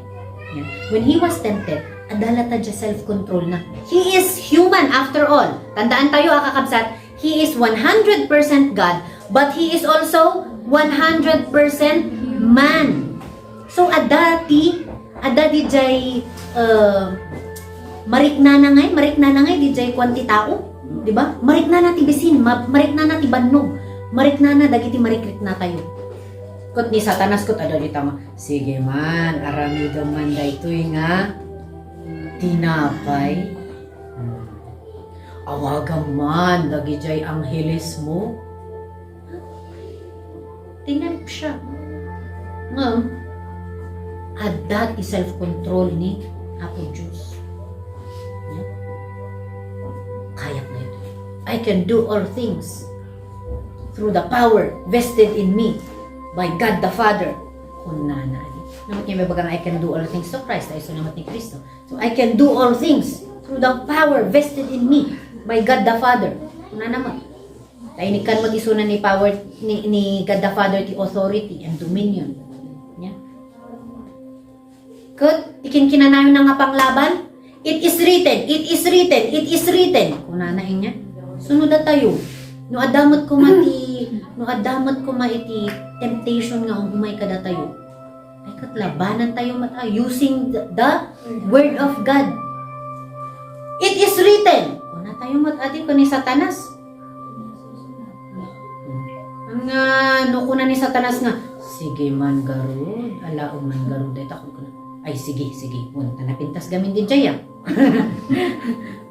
adalata dyan self-control na. He is human after all. Tandaan tayo, kakabsat, he is 100% God, but he is also 100% man. So adati jay marikna na ngay di jay kwanti tao, di ba? Marikna na ti bisin, marikna na ti bannog, marikna na dagiti marikrik na tayo. Kot ni Satanas kot ada di tama. Sige man, aramido man daytoy nga tinapay. Awagam man dagi jay angheles mo. Tinap siya. Ngam, adat self-control ni Apo Diyos. Yeah. Kaya na ito. I can do all things through the power vested in me by God the Father. Kung nanay. Namat niya may bagang I can do all things to Christ. Ay so namat ni Kristo. So I can do all things through the power vested in me by God the Father. Kung naman. Tayo ni kan mag-isunan ni power ni God the Father ti authority and dominion. Yeah. Kud ikinkinanayon na nga panglaban. It is written, it is written, it is written. Kung nanahin niya. Sunod na tayo. No adamot ko maiti temptation nga umay kada tayo. Ay katlabanan tayo mata using the word of God. It is written. Kung na tayo matati ko ni Satanas. Nga, no kuna ni Satanas nga, sige man garud, alaon man garud, ay takot ko na. Ay, sige, punta na pintas gamin di Jaya.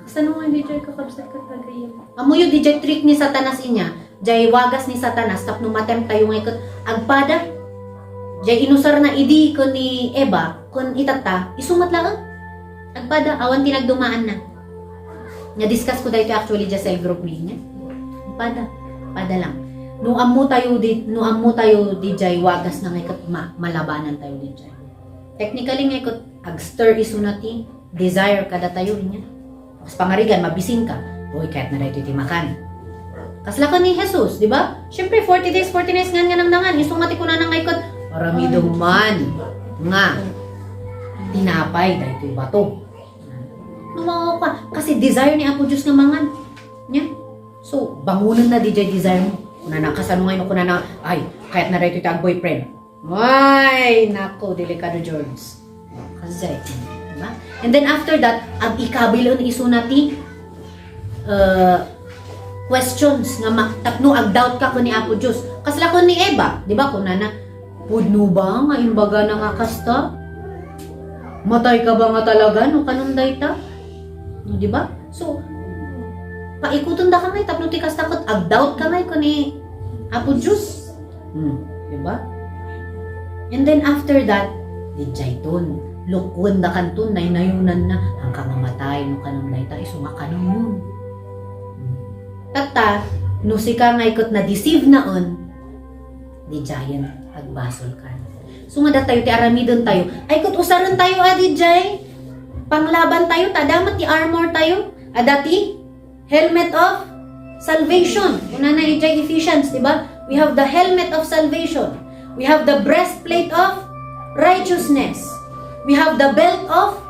Kasano nga di Jaya kakabsat ka tagay. Amo yung di Jaya trick ni Satanas inya, Jay wagas ni Satanas, tapno matem tayo nga ikot, agpada. Jay inusar na idi ko ni Eva, kun itata, isumat lang. Agpada, awan tinagdumaan na. Nga-discuss ko dahito actually dyan sa group niya. Pada lang. Nung amo tayo di Jay wagas na nga ikot, malabanan tayo di Jay. Technically nga ikot, ag-stir isunati, desire kada tayo niya. Mas pangarigan, mabising ka. Uy, kahit na dahito iti makan. Kasla ka ni Jesus, di ba? Siyempre, 40 days, 40 nights nga nang dangan. Isumati ko na nang ikot, paramido man. Nga, tinapay, dahito yung bato. Lumawa ka. Kasi desire ni Apo Diyos nga mangan. Nya? So, bangunan na di Jay desire mo. Kuna na, kasanungay mo kuna na, ay, kahit na dahito ito ang boyfriend. Ay, nako, delikado George. Kasi, diba? And then after that, ang ikabilon isunati, questions nga tapno ag-doubt ka ko ni Apo Diyos. Kasla ko ni Eva, di ba? Kung na, pudno ba nga imbaga na nga kasta? Matay ka ba nga talaga? No, kanong dayta? No, di ba? So, paikuton da ka ngay, tapno ti kasta ko, ag-doubt ka ngay ko ni Apo Diyos. Di ba? And then after that, di jayton, lukon da kanton, nayunan na, hanggang mamatay, no kanong dayta, iso nga kanong yun. Tata, no si ka nga ikot na deceive naon, di jayan, agbasol ka. So nga tayo, ti aramidon tayo, ay kut usaron tayo di jay, panglaban tayo, tadamat ti armor tayo, adati, helmet of salvation. Una na ijay Ephesians, di ba? We have the helmet of salvation. We have the breastplate of righteousness. We have the belt of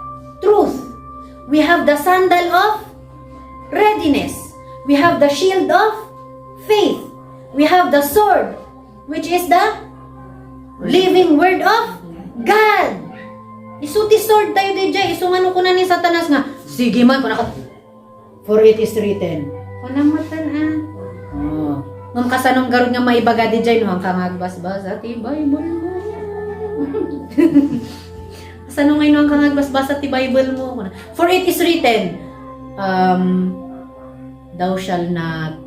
truth. We have the sandal of readiness. We have the shield of faith. We have the sword, which is the living word of God. Isuti sword tayo DJ. Isungano ko na ni Satanas nga. Sige man, for it is written. Kunang matan Nung kasanong garod nga maibaga DJ, no, ang kangagbasbas at Bible mo. Kasanong ngayon ang kangagbasbas at Bible mo. For it is written, thou shall not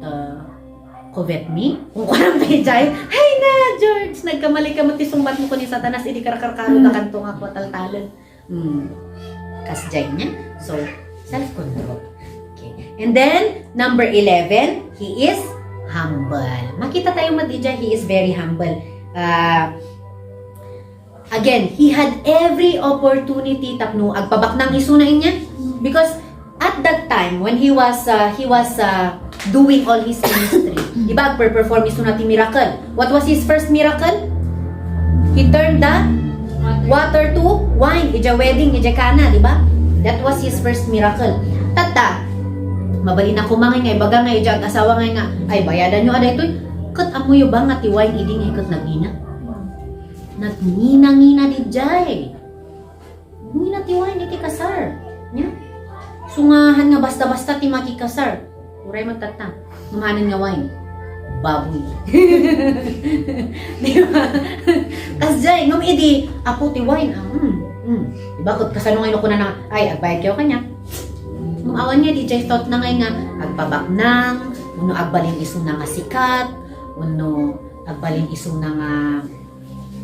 covet me. Kung kunang pejay, hay na, George, nagkamali ka matisumbat mo ko ni Satanas, hindi karkarkaro na kantong ako taltalan. Kasjay niya. So, self-control. Okay. And then, number 11, he is humble. Makita tayo matidya, he is very humble. Again, he had every opportunity tapno agpabak ng isunain niya because at that time when he was doing all his ministry, diba perform isunati miracle. What was his first miracle? He turned the water to wine. Ija wedding, ija kana, diba? That was his first miracle. Tata, mabali na kumangay nga, baga nga, ija asawa nga, ay bayadan nyo aday ito. Kat amoy ba nga tiwine, idi nga ikat nagina. Nagngina-ngina di jay. Ngina tiwine, iti kasar. Nya? Sungahan nga basta-basta ti makikasar. Uray magtatang. Numanan nga wine. Baboy. Diba? Kas jay, ngam idi, apo ti wine. Diba? Kut kasano ngayon ko na na, ay, agbayad kayo kanya. Nung awan niya, DJ thought na ngayon nga, agpabak nang, uno agbalin iso na nga sikat, uno agbalin iso na nga,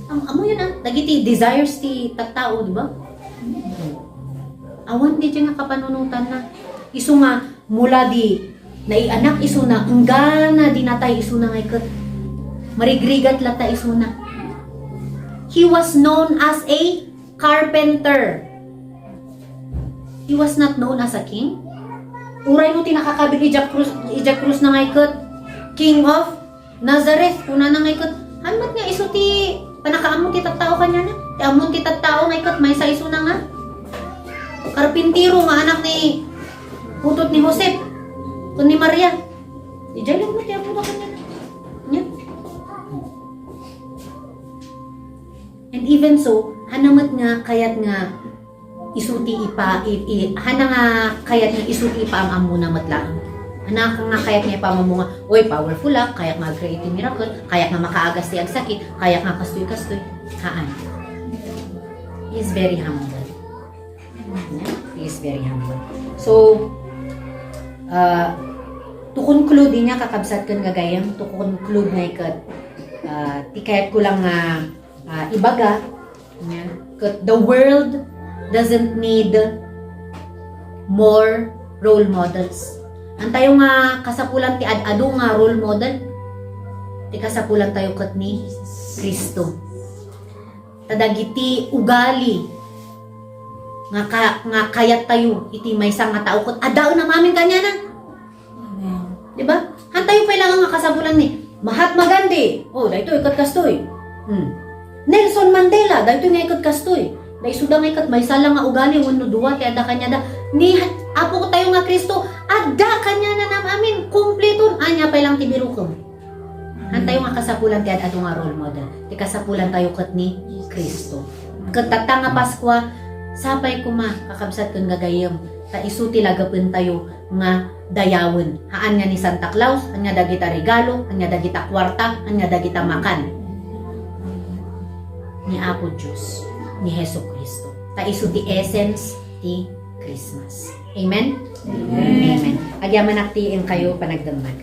amo yun dagiti desires ti tattao, di ba? Awan di nga kapanunutan na, iso nga, mula di, naianak iso na, unggana di natay iso na nga ikat, marigrigat lata iso na. He was known as a carpenter. He was not known as a king. Uray no tinakakabig ija Cruz na nga ikot. King of Nazareth. Una na nga ikot. Hamat nga iso ti panakaamon ti tattao kanya na. Ti amon ti tattao nga ikot may sa iso na nga. Karpintiro nga anak ni putot ni Josep. Kun ni Maria. Ija lang mo ti amon na kanya na. Nya. And even so, hanamat nga kayat nga isuti ipa hana nga kayat nga isuti ipa ang amo na matlaan. Anak nga kayak niya pamamunga, oy, powerful kayak mag-create miracle, kayak nga makaagas tiyag sakit, kayak nga kastoy-kastoy. Haan. He is very humble. He is very humble. So, to conclude niya kakabsat kan gagayam, to conclude nga ikat, ti kayat ko lang ibaga, kat the world doesn't need more role models. Ang tayo nga kasapulan ti ad-ado nga role model, ti kasapulan tayo kat ni Kristo. Tadagiti ugali nga kayat tayo iti maysa nga tao kat adao na mamin kanya na. Diba? Hantayo pa lang nga kasapulan ni Mahatma Gandhi. Oh, dahito ikat kastoy. Nelson Mandela, dahito nga ikat kastoy. Dahil suda nga ikat may salang nga ugali wano duwa ti ada kanya da. Ni apo ko tayo nga Kristo, ada kanya na namamin kumpleton anya pa lang ti birukom. Hantayo nga kasapulan ti adto nga role model. Ti kasapulan tayo kat ni Kristo. Kat tata nga Paskwa, sapay kuma kakabsat kun gagayem. Ta isuti lagapin tayo nga dayawon. Haan nga ni Santa Claus, anya dagita regalo, anya dagita kwarta, anya dagita makan. Ni Apo Diyos, ni Hesus Kristo. Ta isu ti essence ti Christmas. Amen? Amen. Agyaman aktiin kayo panagdamag.